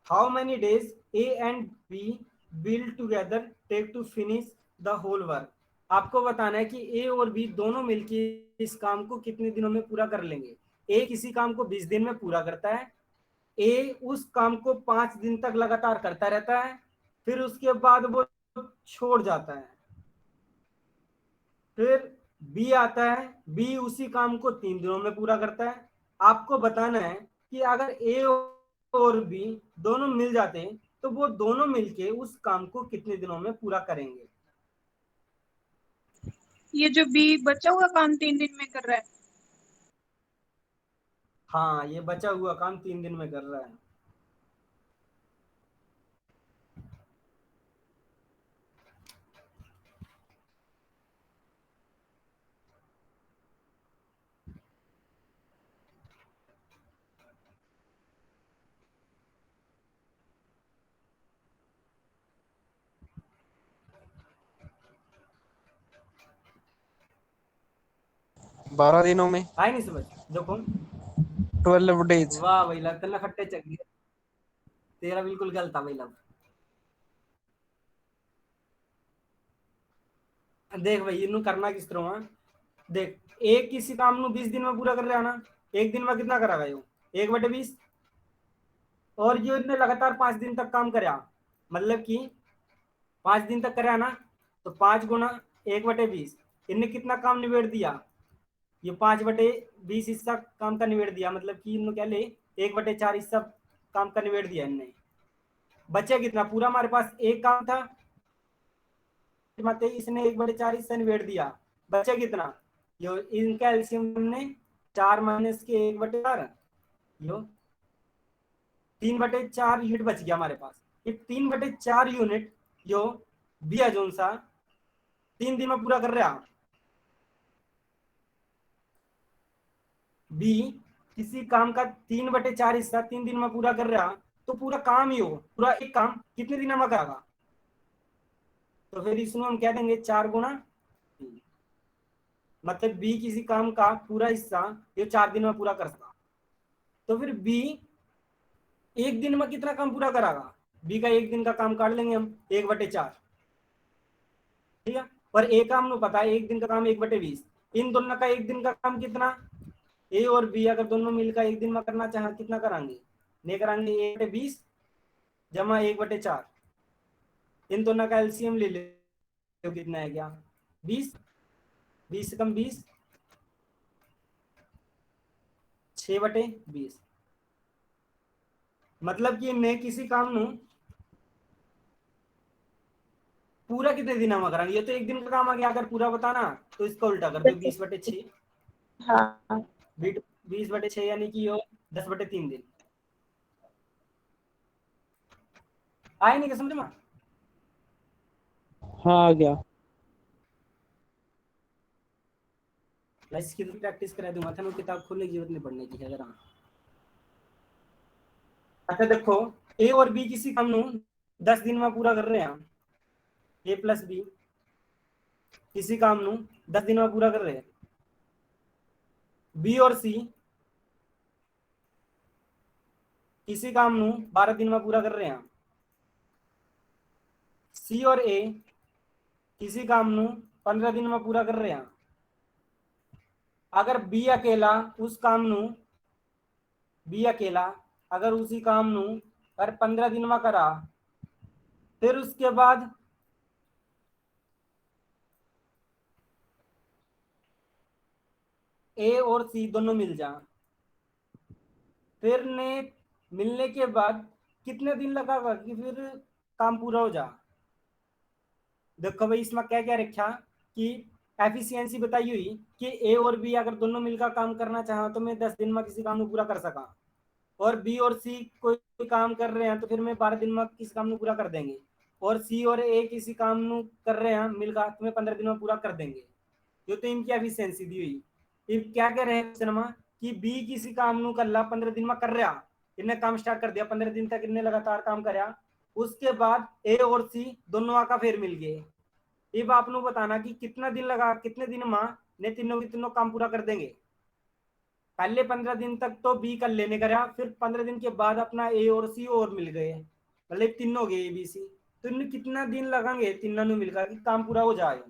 How many days A and B will together take to finish the whole work. आपको बताना है कि ए और बी दोनों मिलकर इस काम को कितने दिनों में पूरा कर लेंगे। ए किसी काम को 20 दिन में पूरा करता है, ए उस काम को 5 दिन तक लगातार करता रहता है, फिर उसके बाद वो छोड़ जाता है। फिर बी आता है, बी उसी काम को 3 दिनों में पूरा करता है। आपको बताना है कि अगर ए और बी दोनों मिल जाते हैं तो वो दोनों मिलके उस काम को कितने दिनों में पूरा करेंगे। ये जो बी बचा हुआ काम 3 दिन में कर रहा है। हाँ, ये बचा हुआ काम 3 दिन में कर रहा है। बारह दिनों में। आए नहीं समझ, देखो 12 days। वाह भाई, लगता ना खट्टे चक गए, तेरा बिल्कुल गलत था भाई लब। देख भाई इनू करना किस तरह है, देख एक किसी काम नु 20 दिन में पूरा कर रहा है ना, एक दिन में कितना करा यो 1/20, और ये इनने लगातार 5 दिन तक काम करा, मतलब कि 5 दिन तक करा ना, तो 5 गुना 1/20, इनने कितना काम निबेड़ दिया, ये 5/20 हिस्सा काम का निबेड़ दिया, मतलब कि इन्होंने क्या ले 1/4 हिस्सा काम का निबेड़ दिया इनने। बचा कितना, पूरा हमारे पास एक काम था, इसने 1/4 हिस्सा निबेड़ दिया, बचा कितना, यो इनका एलसीएम हमने 4 माइनस के 1/4, यो 3/4 यूनिट बच गया हमारे पास। ये 3/4 यूनिट जो बी है जोन सा 3 दिन में पूरा कर रहा, बी किसी काम का 3/4 हिस्सा 3 दिन में पूरा कर रहा, तो पूरा काम ही हो, पूरा एक काम कितने दिन में करेगा, तो फिर इसमें हम कह देंगे 4 गुना 3, मतलब बी किसी काम का पूरा हिस्सा ये 4 दिन में पूरा कर सका। तो फिर बी एक दिन में कितना काम पूरा करागा, बी का एक दिन का काम काट लेंगे हम 1/4, ठीक है। और ए का हमने पता है एक दिन का काम 1/20, इन दोनों का एक दिन का काम कितना, ए और बी अगर दोनों मिलकर एक दिन में करना चाहे कितना कराएंगे, नहीं कराएंगे 1/20 जमा 1/4, इन दोनों का एलसीएम ले ले, तो कितना है क्या 20, 20 से कम 20, 6/20, मतलब कि मैं किसी काम नू पूरा कितने दिन में कराएंगे, ये तो एक दिन का काम आ गया, अगर पूरा बताना तो इसका उल्टा कर दो 20/6, हाँ 20/6 यानी कि यो 10/3 दिन। आए नहीं क्या समझ में, हाँ आ गया। इसकी तो प्रैक्टिस करा दूंगा था, किताब खोलने की जरूरत नहीं पड़ने की है जरा। अच्छा देखो, ए और बी किसी काम नू 10 दिन में पूरा कर रहे हैं, ए प्लस बी किसी काम नू 10 दिन में पूरा कर रहे हैं, बी और सी किसी काम नू 12 दिन में पूरा कर रहे हैं, सी और ए किसी काम नू 15 दिन में पूरा कर रहे हैं। अगर बी अकेला उस काम नू, बी अकेला अगर उसी काम नू अगर 15 दिन में करा, फिर उसके बाद ए और सी दोनों मिल जा, फिर ने मिलने के बाद कितने दिन लगागा कि फिर काम पूरा हो जा। देखो भाई इसमें क्या क्या रखा कि एफिशिएंसी बताई हुई कि ए और बी अगर दोनों मिलकर काम करना चाहो तो मैं 10 दिन में किसी काम को पूरा कर सका, और बी और सी कोई काम कर रहे हैं तो फिर मैं 12 दिन में किसी काम को पूरा कर देंगे, और सी और ए किसी काम को कर रहे हैं मिलकर तो मैं 15 दिन में पूरा कर देंगे। ये तो इनकी एफिशिएंसी दी हुई। फिर क्या कह रहे हैं सिनेमा कि बी किसी काम को कर ला 15 दिन में कर रहा, इन्हें काम स्टार्ट कर दिया, 15 दिन तक इन्हें लगातार काम कराया, उसके बाद ए और सी दोनों आका फिर मिल गए। अब आपने बताना कि कितना दिन लगा, कितने दिन में ने तीनों के तीनों काम पूरा कर देंगे। पहले 15 दिन तक तो बी कर लेने करा, फिर 15 दिन के बाद अपना ए और सी और मिल गए, मतलब तीनों हो गए ए बी सी, तो इन्हें कितना दिन लगेंगे तीनों ने मिलकर कि काम पूरा हो जाए।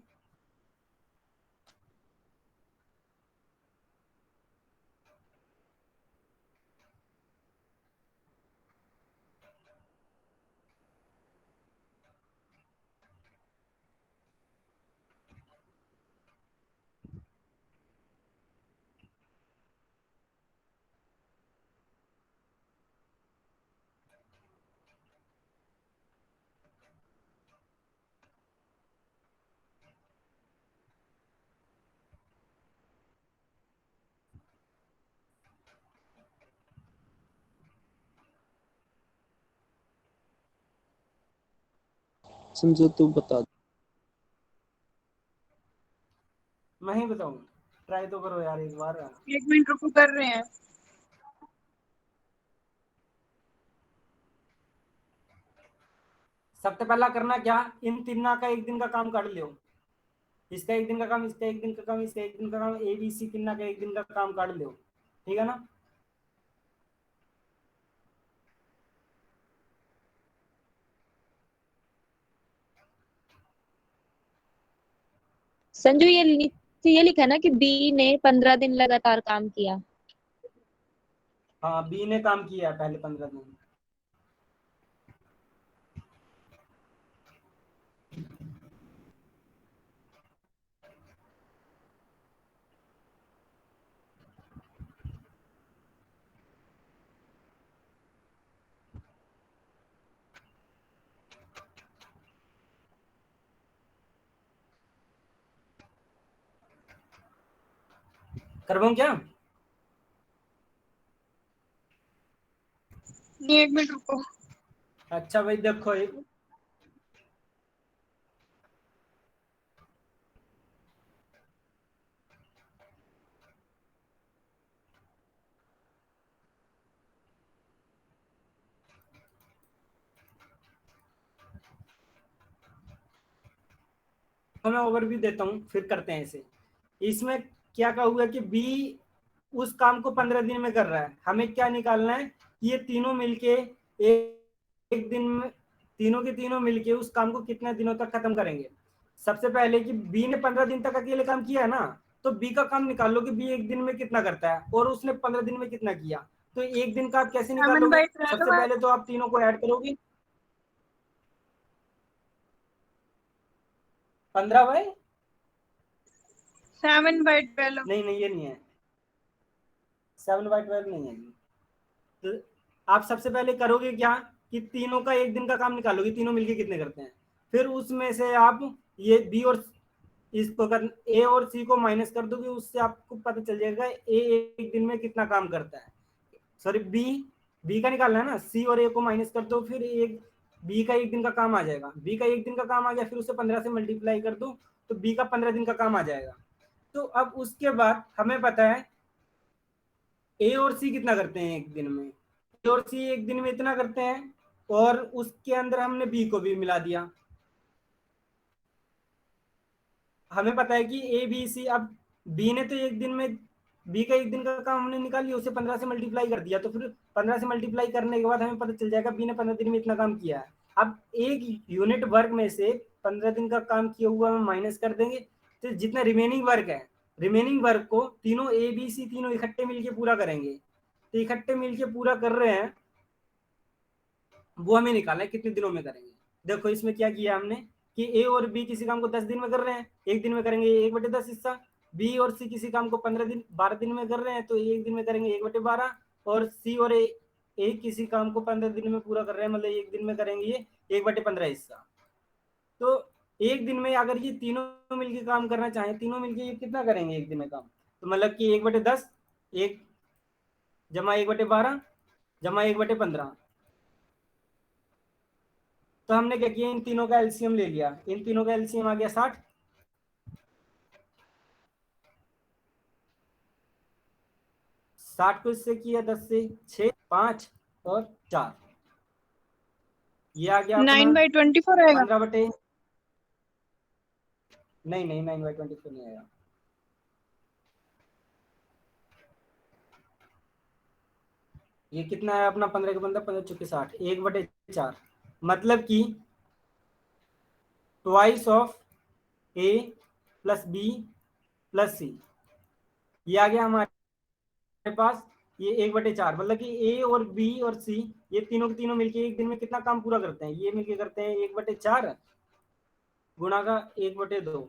समझो तू बता। मैं ही बताऊं, ट्राई तो करो यार एक बार। 1 मिनट रुको, कर रहे हैं। सबसे पहला करना क्या, इन तीनों का एक दिन का काम काट लियो, इसका एक दिन का काम, इसका एक दिन का काम, इसका एक दिन का काम, ए बी सी तीनों का एक दिन का काम काट लियो, ठीक है ना। संजू ये लिखा ना कि बी ने 15 दिन लगातार काम किया। हाँ बी ने काम किया पहले 15 दिन, करवाऊं क्या? नहीं, 1 मिनट रुको। अच्छा भाई देखो तो मैं ओवरव्यू देता हूँ, फिर करते हैं इसे। इसमें क्या कहा हुआ कि बी उस काम को 15 दिन में कर रहा है, हमें क्या निकालना है कि ये तीनों मिलके एक दिन में, तीनों के तीनों मिलके उस काम को कितने दिनों तक खत्म करेंगे। सबसे पहले कि बी ने 15 दिन तक अकेले काम किया है ना, तो बी का काम निकाल लो कि बी एक दिन में कितना करता है और उसने 15 दिन में कितना किया। तो एक दिन का आप कैसे 7 निकालोगे? बाई 12 सबसे है। पहले तो आप तीनों को ऐड करोगे। 15/, 7/12। नहीं नहीं ये नहीं है, 7/12 नहीं है जी। तो आप सबसे पहले करोगे क्या कि तीनों का एक दिन का काम निकालोगे, तीनों मिलके कितने करते हैं। फिर उसमें से आप ये बी और इसको कर ए और सी को माइनस कर दोगे, उससे आपको पता चल जाएगा ए एक दिन में कितना काम करता है। सॉरी बी, बी का निकालना है ना, सी और ए को माइनस कर दो, फिर एक बी का एक दिन का काम आ जाएगा। बी का एक दिन का काम आ गया, फिर उसे 15 से मल्टीप्लाई कर दो तो बी का 15 दिन का काम आ जाएगा। तो अब उसके बाद हमें पता है ए और सी कितना करते हैं एक दिन में। ए और सी एक दिन में इतना करते हैं, और उसके अंदर हमने बी को भी मिला दिया। हमें पता है कि ए बी सी, अब बी ने तो एक दिन में, बी का एक दिन का काम हमने निकाल लिया, उसे 15 से मल्टीप्लाई कर दिया, तो फिर 15 से मल्टीप्लाई करने के बाद हमें पता चल जाएगा बी ने 15 दिन में इतना काम किया है। अब एक यूनिट वर्क में से 15 दिन का काम किया हुआ हम माइनस कर देंगे, तो जितना रिमेनिंग वर्क है, रिमेनिंग वर्क को तीनों ए बी सी तीनों इकट्ठे मिलके पूरा करेंगे। तो इकट्ठे मिलके पूरा कर रहे हैं, वो हमें निकालना है कितने दिनों में करेंगे। देखो इसमें क्या किया हमने कि ए और बी किसी काम को 10 दिन में कर रहे हैं, एक दिन में करेंगे 1/10 हिस्सा। बी और सी किसी काम को 12 दिन में कर रहे हैं, तो एक दिन में करेंगे 1/12। और सी और ए किसी काम को 15 दिन में पूरा कर रहे हैं, मतलब एक दिन में करेंगे ये 1/15 हिस्सा। तो एक दिन में अगर ये तीनों मिलके काम करना चाहें, तीनों मिलके ये कितना करेंगे एक दिन में काम, तो मतलब कि 1/10, एक जमा 1/12 जमा 1/15। तो हमने क्या किया, इन तीनों का एलसीएम ले लिया, इन तीनों का एलसीएम आ गया 60। 60 को इससे किया 10 से, 6 5 और 4, ये आ गया अपना 9/24 आएगा। 15/, नहीं नहीं 9/24 नहीं आएगा। ये कितना है अपना, 15 के 15, 15 चौके 60, 1/4, मतलब कि twice of A plus B plus C, ये आ गया हमारे पास ये 1/4, मतलब कि ए और बी और सी ये तीनों के तीनों मिलके एक दिन में कितना काम पूरा करते हैं, ये मिलके करते हैं 1/4 गुणा का 1/2।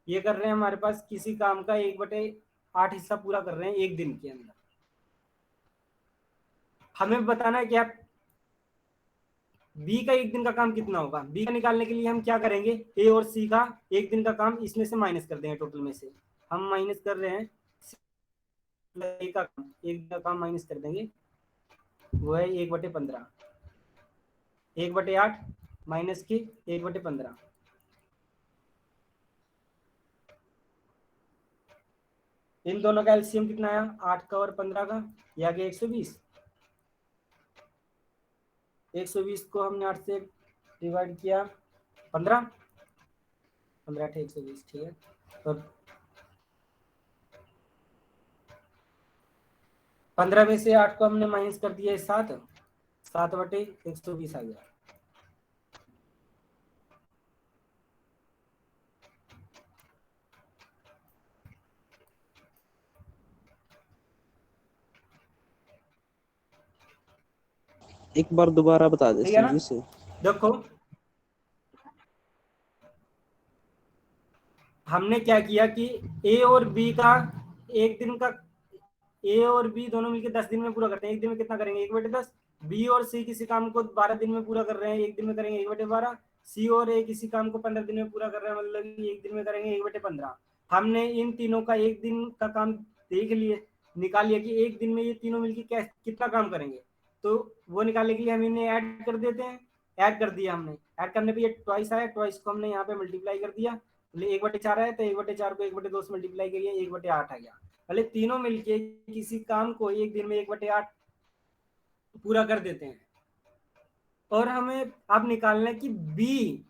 ये कर रहे हैं हमारे पास किसी काम का 1/8 हिस्सा पूरा कर रहे हैं एक दिन के अंदर। हमें बताना है कि आप बी का एक दिन का काम कितना होगा। बी का निकालने के लिए हम क्या करेंगे, ए और सी का एक दिन का काम इसमें से माइनस कर देंगे, टोटल में से हम माइनस कर रहे हैं ए का काम, एक दिन का काम माइनस कर देंगे, वो है 1/15, 1/8 माइनस के 1/15। इन दोनों का एलसीएम कितना आया, 8 का और 15 का, ये आ गया 120। 120 को हमने 8 से डिवाइड किया 15, 15 8 120, ठीक है। तो 15 में से 8 को हमने माइनस कर दिया 7, 7/120 आ गया। एक बार दोबारा बता दे ठीक है ना। संजू से। देखो हमने क्या किया कि ए और बी का एक दिन का, ए और बी दोनों मिलकर 10 दिन में पूरा करते हैं, एक दिन में कितना करेंगे 1/10। बी और सी किसी काम को 12 दिन में पूरा कर रहे हैं, एक दिन में करेंगे 1/12। सी और ए किसी काम को 15 दिन में पूरा कर रहे हैं, मतलब एक दिन में करेंगे 1/15। हमने इन तीनों का एक दिन का काम देख लिए, निकाल लिया कि एक दिन में ये तीनों मिलकर कितना काम करेंगे। तो वो निकालने के लिए हम इन्हें ऐड कर देते हैं। ऐड कर दिया हमने, ऐड करने पे ये ट्वाइस आया, ट्वाइस को हमने यहाँ पे मल्टीप्लाई कर दिया, बोले 1/4 आया, तो 1/4 को 1/2 से मल्टीप्लाई करिए, 1/8 आ गया। भले तीनों मिलके किसी काम को एक दिन में 1/8 पूरा कर देते हैं। और हमें अब निकालना है कि बी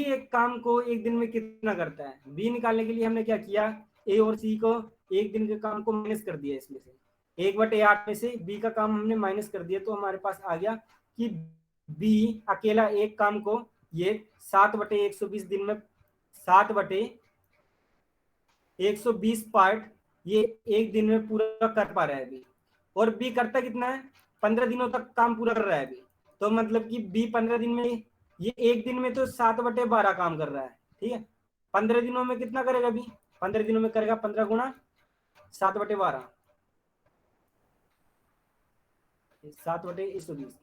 एक काम को एक दिन में कितना करता है। बी निकालने के लिए हमने क्या किया, ए और सी को एक दिन के काम को माइनस कर दिया, इसमें से 1/8 में से बी का काम हमने माइनस कर दिया, तो हमारे पास आ गया कि बी अकेला एक काम को ये 7/120 दिन में 7/120 पार्ट ये एक दिन में पूरा कर पा रहा है अभी। और बी करता कितना है, 15 दिनों तक काम पूरा कर रहा है अभी। तो मतलब कि बी 15 दिन में, ये एक दिन में तो 7/12 काम कर रहा है, ठीक है। 15 दिनों में कितना करेगा बी, 15 दिनों में करेगा 15 गुणा 7/12, 7/120।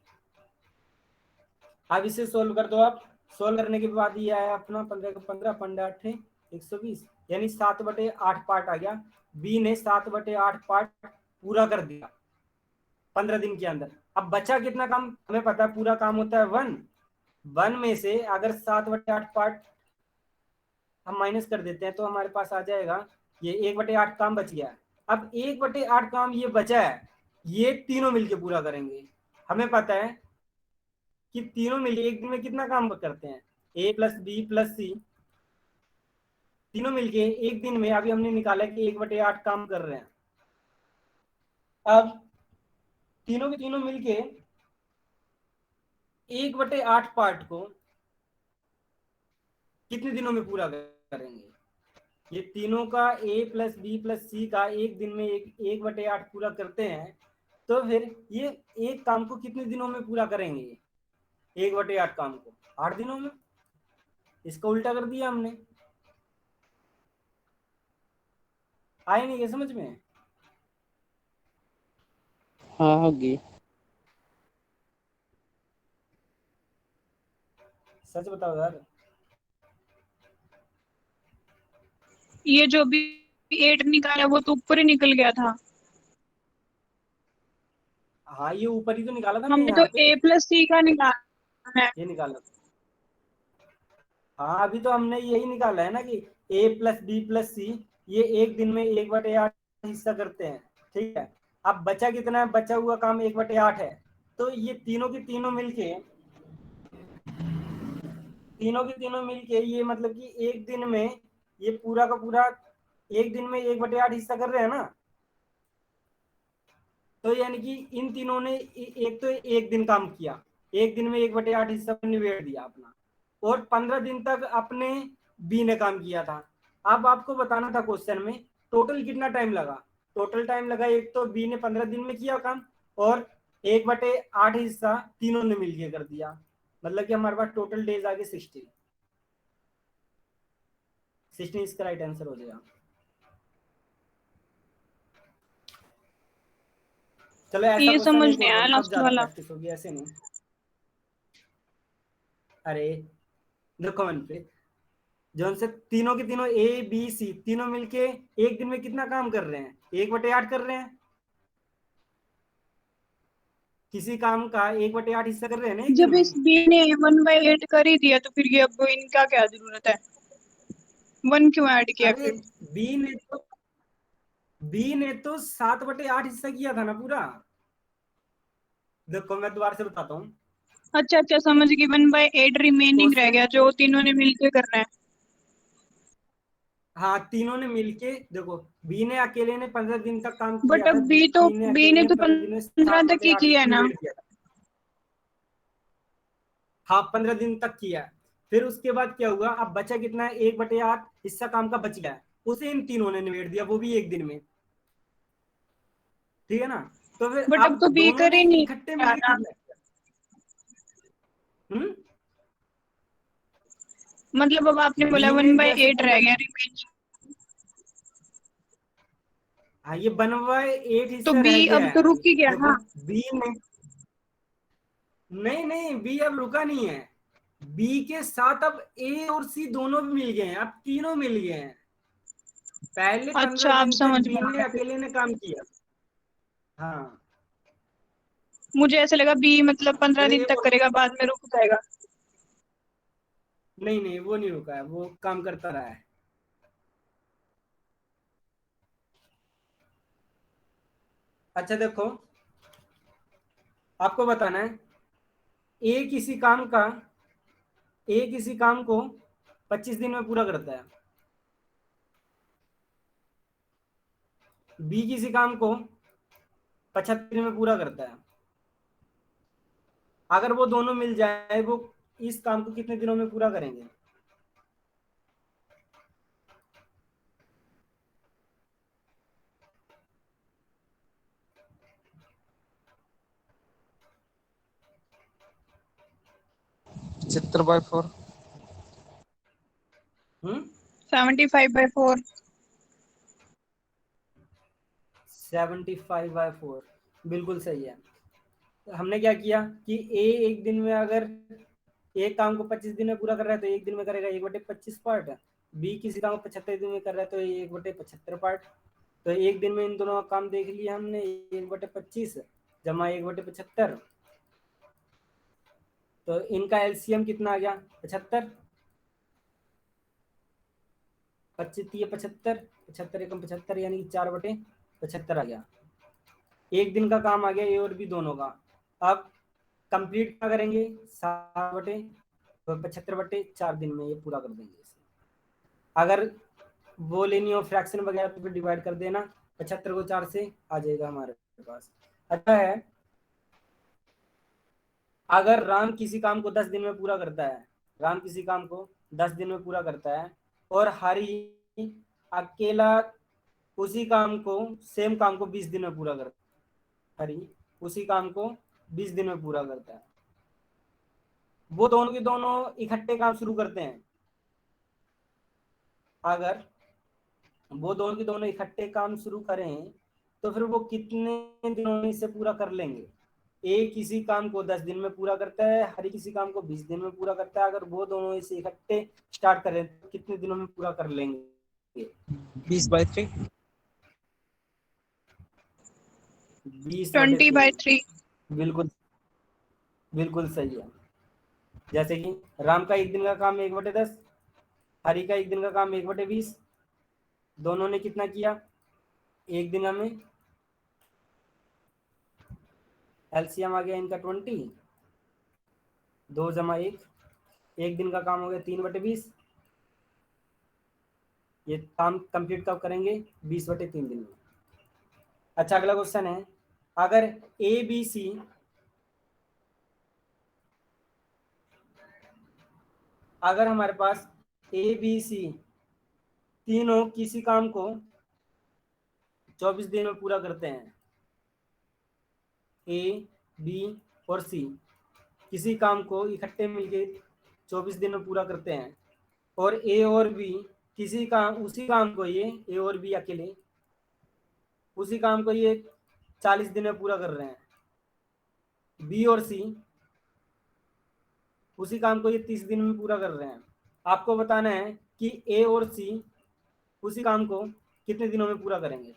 अब इसे सोल्व कर दो आप। सोल्व करने के बाद ये आया अपना 15 का 15, 15 120, यानी 7/8 पार्ट आ गया। बी ने 7/8 पार्ट पूरा कर दिया 15 दिन के अंदर। अब बचा कितना काम, हमें पता है पूरा काम होता है 1 में से अगर 7/8 पार्ट हम माइनस कर देते हैं तो हमारे पास आ जाएगा ये 1/8 काम बच गया। अब 1/8 काम ये बचा है, ये तीनों मिलके पूरा करेंगे। हमें पता है कि तीनों मिलके एक दिन में कितना काम करते हैं, ए प्लस बी प्लस सी, तीनों मिलके एक दिन में, अभी हमने निकाला कि 1/8 काम कर रहे हैं। अब तीनों के तीनों मिलके 1/8 पार्ट को कितने दिनों में पूरा करेंगे। ये तीनों का ए प्लस बी प्लस सी का एक दिन में 1/8 पूरा करते हैं, तो फिर ये एक काम को कितने दिनों में पूरा करेंगे, 1/8 काम को 8 दिनों में। इसका उल्टा कर दिया हमने। आए नहीं क्या समझ में? हाँ होगी। सच बताओ यार। ये जो भी 8 निकाला वो तो ऊपर ही निकल गया था। हाँ ये ऊपर ही तो निकाला था मैंने हमने तो यहाँ पे, ए प्लस सी का निकाला है। ये निकाला। हाँ अभी तो हमने यही निकाला है ना कि ए प्लस बी प्लस सी ये एक दिन में 1/8 हिस्सा करते हैं, ठीक है। अब बचा कितना है, बचा हुआ काम 1/8 है। तो ये तीनों के तीनों मिलके ये मतलब कि एक दिन में ये पूरा का पूरा एक दिन में 1/8 हिस्सा कर रहे हैं ना। तो यानी कि इन तीनों ने एक तो एक दिन काम किया, एक दिन में 1/8 हिस्सा निबेड़ दिया अपना, और 15 दिन तक अपने बी ने काम किया था। अब आपको बताना था क्वेश्चन में टोटल कितना टाइम लगा। टोटल टाइम लगा, एक तो बी ने 15 दिन में किया काम, और 1/8 हिस्सा तीनों ने मिलकर कर दिया। मतलब कि हमारे पास टोटल डेज आगे 16 इसका राइट आंसर हो जाएगा। चलो ऐसा ये क्वेश्चन समझ एक नहीं और आया करो, तब लास्ट ज्यादा वाला। प्रैक्टिस होगी, ऐसे नहीं। अरे देखो मन पे जो से तीनों के तीनों ए बी सी तीनों मिलके एक दिन में कितना काम कर रहे हैं, 1/8 कर रहे हैं। किसी काम का 1/8 हिस्सा कर रहे हैं ना एक दिन जब में। इस बी ने 1/8 कर ही दिया तो फिर ये अब इनका क्या जरूरत है, 1 क्यों ऐड किया अरे फिर। बी ने तो 7/8 हिस्सा किया था ना पूरा। देखो मैं दोबारा से बताता हूँ। अच्छा अच्छा समझ गई, 1/8 रिमेनिंग रह क्वेश्चन, गया जो तीनों ने मिलके करना है। हाँ तीनों ने मिलके, देखो बी ने अकेले ने 15 दिन तक काम बट किया अब था, बी ने बी ने अकेले ने तो 15 दिन में 15 तक ही 7/8 किया है ना। निबेड़ दिया था। हाँ 15 दिन तक किया। फिर उसके बाद क्या हुआ, अब बचा कितना है, 1/8 हिस्सा काम का बच गया, उसे इन तीनों ने निबेड़ दिया, वो भी एक दिन में, ठीक है ना। तो फिर बट अब अब तो बी दोनों कर ने ही नहीं इकट्ठे रहा मिलकर ना। कितना किया। मतलब अब आपने बोला बी ने जैसे 1/8 रह 15, गया रिमेनिंग। हाँ ये 1/8 तो हिस्सा रह बी गया अब है तो रुक अभी। ही गया देखो ना। बी ने, नहीं बी अब रुका नहीं है, बी के साथ अब ए और सी दोनों भी मिल गए हैं, अब तीनों मिल गए हैं। पहले अच्छा 15 आप दिन तक समझ बी में आ ने गया। अकेले ने काम किया। हाँ, मुझे ऐसे लगा बी मतलब 15 चलिए दिन तक करेगा, बाद में रुक जाएगा। नहीं नहीं, वो नहीं रुका है, वो काम करता रहा है। अच्छा देखो, आपको बताना है, ए किसी काम का ए किसी काम को 25 दिन में पूरा करता है, बी किसी काम को 75 दिन में पूरा करता है। अगर वो दोनों मिल जाए, वो इस काम को कितने दिनों में पूरा करेंगे? चित्र बाय 4। 75/4। 75/4, बिल्कुल सही है। हमने क्या किया कि ए एक दिन में अगर एक काम को 25 दिन में पूरा कर रहा है तो एक दिन में करेगा 1/25 पार्ट। बी किसी काम को 75 दिन में कर रहा है तो 1/75 पार्ट। तो एक दिन में इन दोनों का काम देख लिया हमने, 1/25 जमा 1/75। तो इनका एलसीएम कितना आ गया? 75। 25 75 एकम 75 यानी कि 4/75 आ गया। एक दिन का काम आ गया ए और बी दोनों का। अब कंप्लीट क्या करेंगे? 7/75/4 दिन में ये पूरा कर देंगे इसे। अगर वो लेनी हो फ्रैक्शन वगैरह तो फिर डिवाइड कर देना, 75 को 4 से आ जाएगा हमारे पास। अच्छा है, अगर राम किसी काम को 10 दिन में पूरा करता है, राम किसी काम को 10 दिन में पूरा करता है और हरि अकेला उसी काम को सेम काम को 20 दिन में पूरा करता है, हरि उसी काम को 20 दिन में पूरा करता है, वो दोनों के दोनों इकट्ठे काम शुरू करते हैं। अगर वो दोनों के दोनों इकट्ठे काम शुरू करें तो फिर वो कितने दिनों में इसे पूरा कर लेंगे? ए किसी काम को 10 दिन में पूरा करता है, हरि किसी काम को 20 दिन में पूरा करता है। अगर वो दोनों इसे इकट्ठे स्टार्ट करें तो कितने दिनों में पूरा कर लेंगे? 20/3। 20/3। 20/3। बिल्कुल, बिल्कुल सही है। जैसे कि राम का एक दिन का काम 1/10, हरि का एक दिन का काम 1/20। दोनों ने कितना किया एक दिन में? एलसीएम आ गया इनका 20, 2 जमा 1, एक दिन का काम हो गया 3/20। ये काम कंप्लीट कब करेंगे? 20/3 दिन में। अच्छा, अगला क्वेश्चन है, अगर ए बी सी अगर हमारे पास ए बी सी तीनों किसी काम को 24 दिन में पूरा करते हैं, ए बी और सी किसी काम को इकट्ठे मिलके 24 दिन में पूरा करते हैं, और ए और बी किसी काम उसी काम को ये ए और बी अकेले उसी काम को ये 40 दिन में पूरा कर रहे हैं, बी और सी उसी काम को ये 30 दिन में पूरा कर रहे हैं। आपको बताना है कि ए और सी उसी काम को कितने दिनों में पूरा करेंगे?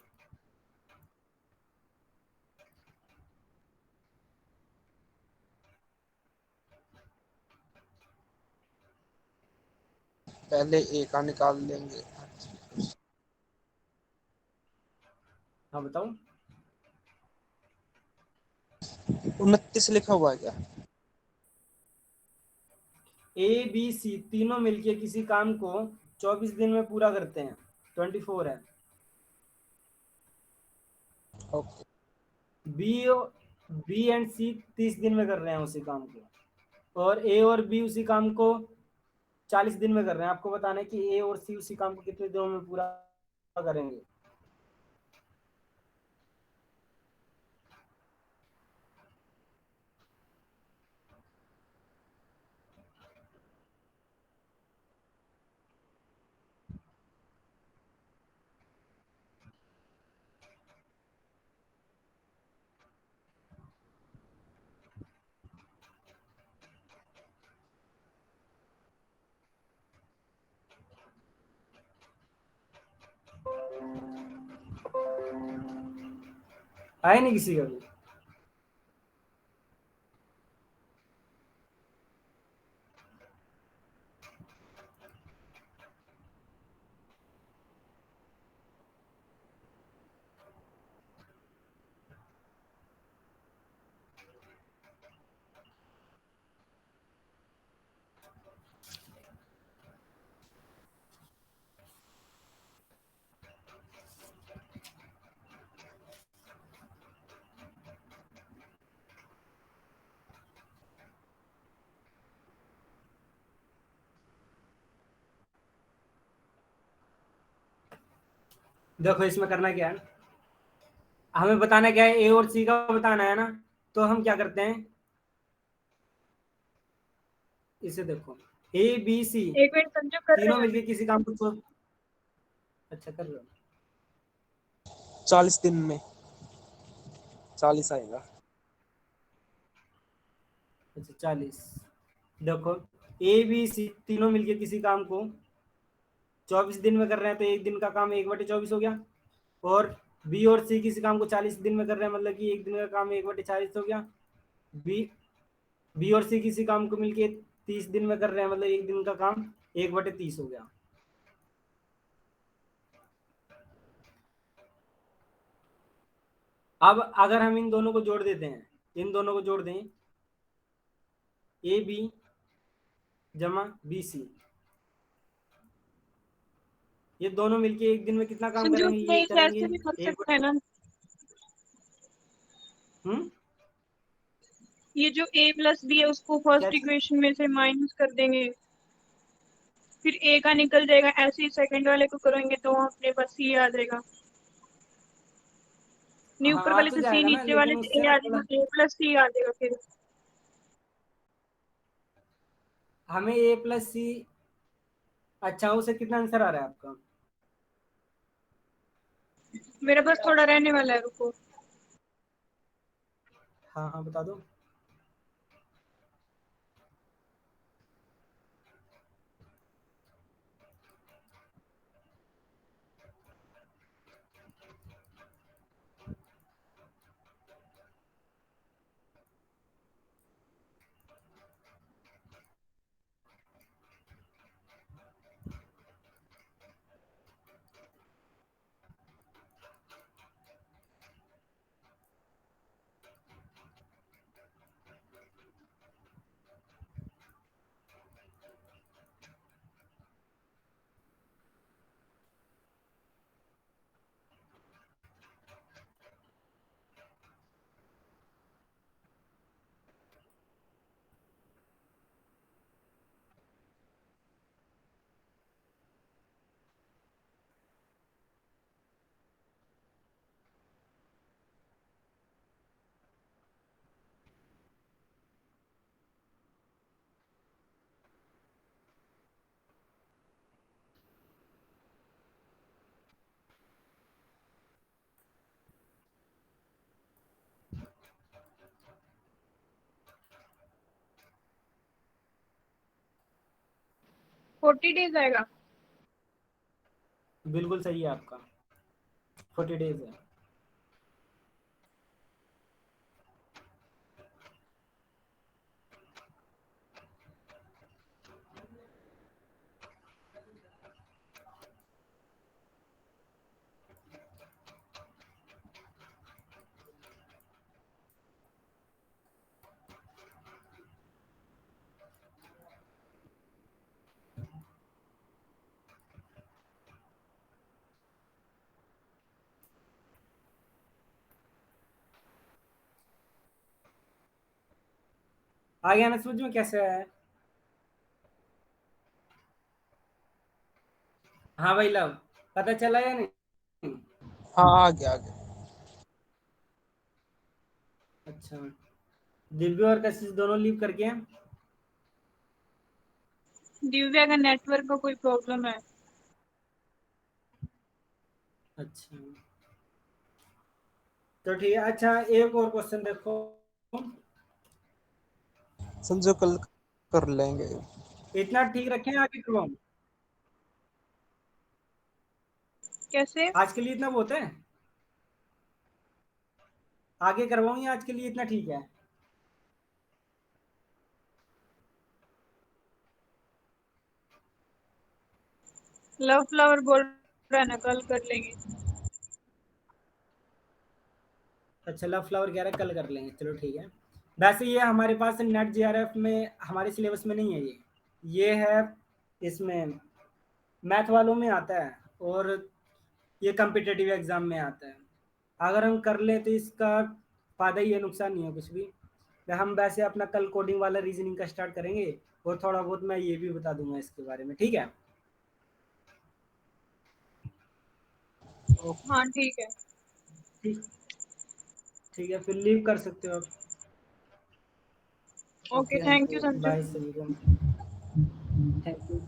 पहले ए का निकाल लेंगे। हाँ बताओ। 29 लिखा हुआ है क्या? ए बी सी तीनों मिलके किसी काम को 24 दिन में पूरा करते हैं, 24 है। ओके। बी बी एंड सी 30 दिन में कर रहे हैं उसी काम को, और ए और बी उसी काम को 40 दिन में कर रहे हैं। आपको बताना है कि ए और सी उसी काम को कितने दिनों में पूरा करेंगे? आए नहीं किसी का भी? देखो इसमें करना क्या है, हमें बताना क्या है, ए और सी का बताना है ना। तो हम क्या करते हैं, इसे देखो, ए बी सी एक मिनट समझो, कर रहे तीनों हैं मिलके अभी। किसी काम को अच्छा कर रहे हो। 40 दिन में 40 आएगा। अच्छा 40। देखो ए बी सी तीनों मिलके किसी काम को 24 दिन में कर रहे हैं, तो एक दिन का काम 1/24 हो गया। और बी और सी किसी काम को 40 दिन में कर रहे हैं, मतलब कि एक दिन का काम 1/40 हो गया। बी बी और सी किसी काम को मिलके 30 दिन में कर रहे हैं, मतलब एक दिन का काम 1/30 हो गया। अब अगर हम इन दोनों को जोड़ देते हैं, इन दोनों को जोड़ दें, ए बी जमा बी सी, ये दोनों मिलके एक दिन में कितना काम संजू करेंगे, उसमें ये एक करेंगे ऐसे भी कर एक। सकते हैं ना, हम्म। ये जो a प्लस बी है उसको क्या फर्स्ट चीज? इक्वेशन में से माइनस कर देंगे, फिर a का निकल जाएगा। ऐसे ही सेकंड वाले को करेंगे तो अपने पास c आ जाएगा। नहीं, हाँ ऊपर आ वाले तो से c, जाएगा ना, नीचे लेकिन वाले से उससे a ना आ थोड़ा जाएगा, a प्लस c आ जाएगा फिर। हमें ए प्लस सी। अच्छा उसे कितना आंसर आ रहा है आपका? मेरे पास थोड़ा रहने वाला है, रुको। हाँ हाँ बता दो। फोर्टी डेज आएगा। बिल्कुल सही है आपका, 40 डेज है। आ गया ना समझ में कैसे आया है? हाँ भाई लव, पता चला या नहीं? हाँ आ गया आ गया। अच्छा, दिव्य और कशिश दोनों लीव करके हैं। दिव्या का नेटवर्क का कोई प्रॉब्लम है। अच्छा तो ठीक है। अच्छा एक और क्वेश्चन देखो, समझो कल कर लेंगे। इतना ठीक रखें आगे करवाऊं? कैसे? आज के लिए इतना बहुत है, आगे करवाऊँ या आज के लिए इतना ठीक है? लव फ्लावर बोल रहा है ना, कल कर लेंगे। अच्छा, लव फ्लावर कह रहा है कल कर लेंगे, चलो ठीक है। वैसे ये हमारे पास नेट जेआरएफ में हमारे सिलेबस में नहीं है ये है इसमें मैथ वालों में आता है, और ये कम्पिटिटिव एग्जाम में आता है। अगर हम कर ले तो इसका फायदा ही है, नुकसान नहीं है कुछ भी। हम वैसे अपना कल कोडिंग वाला रीजनिंग का स्टार्ट करेंगे, और थोड़ा बहुत मैं ये भी बता दूंगा इसके बारे में, ठीक है? हाँ ठीक है। ठीक, ठीक है, फिर लीव कर सकते हो आप। ओके, ओके थैंक यू अंको, संजू। बाय सभी को, थैंक यू।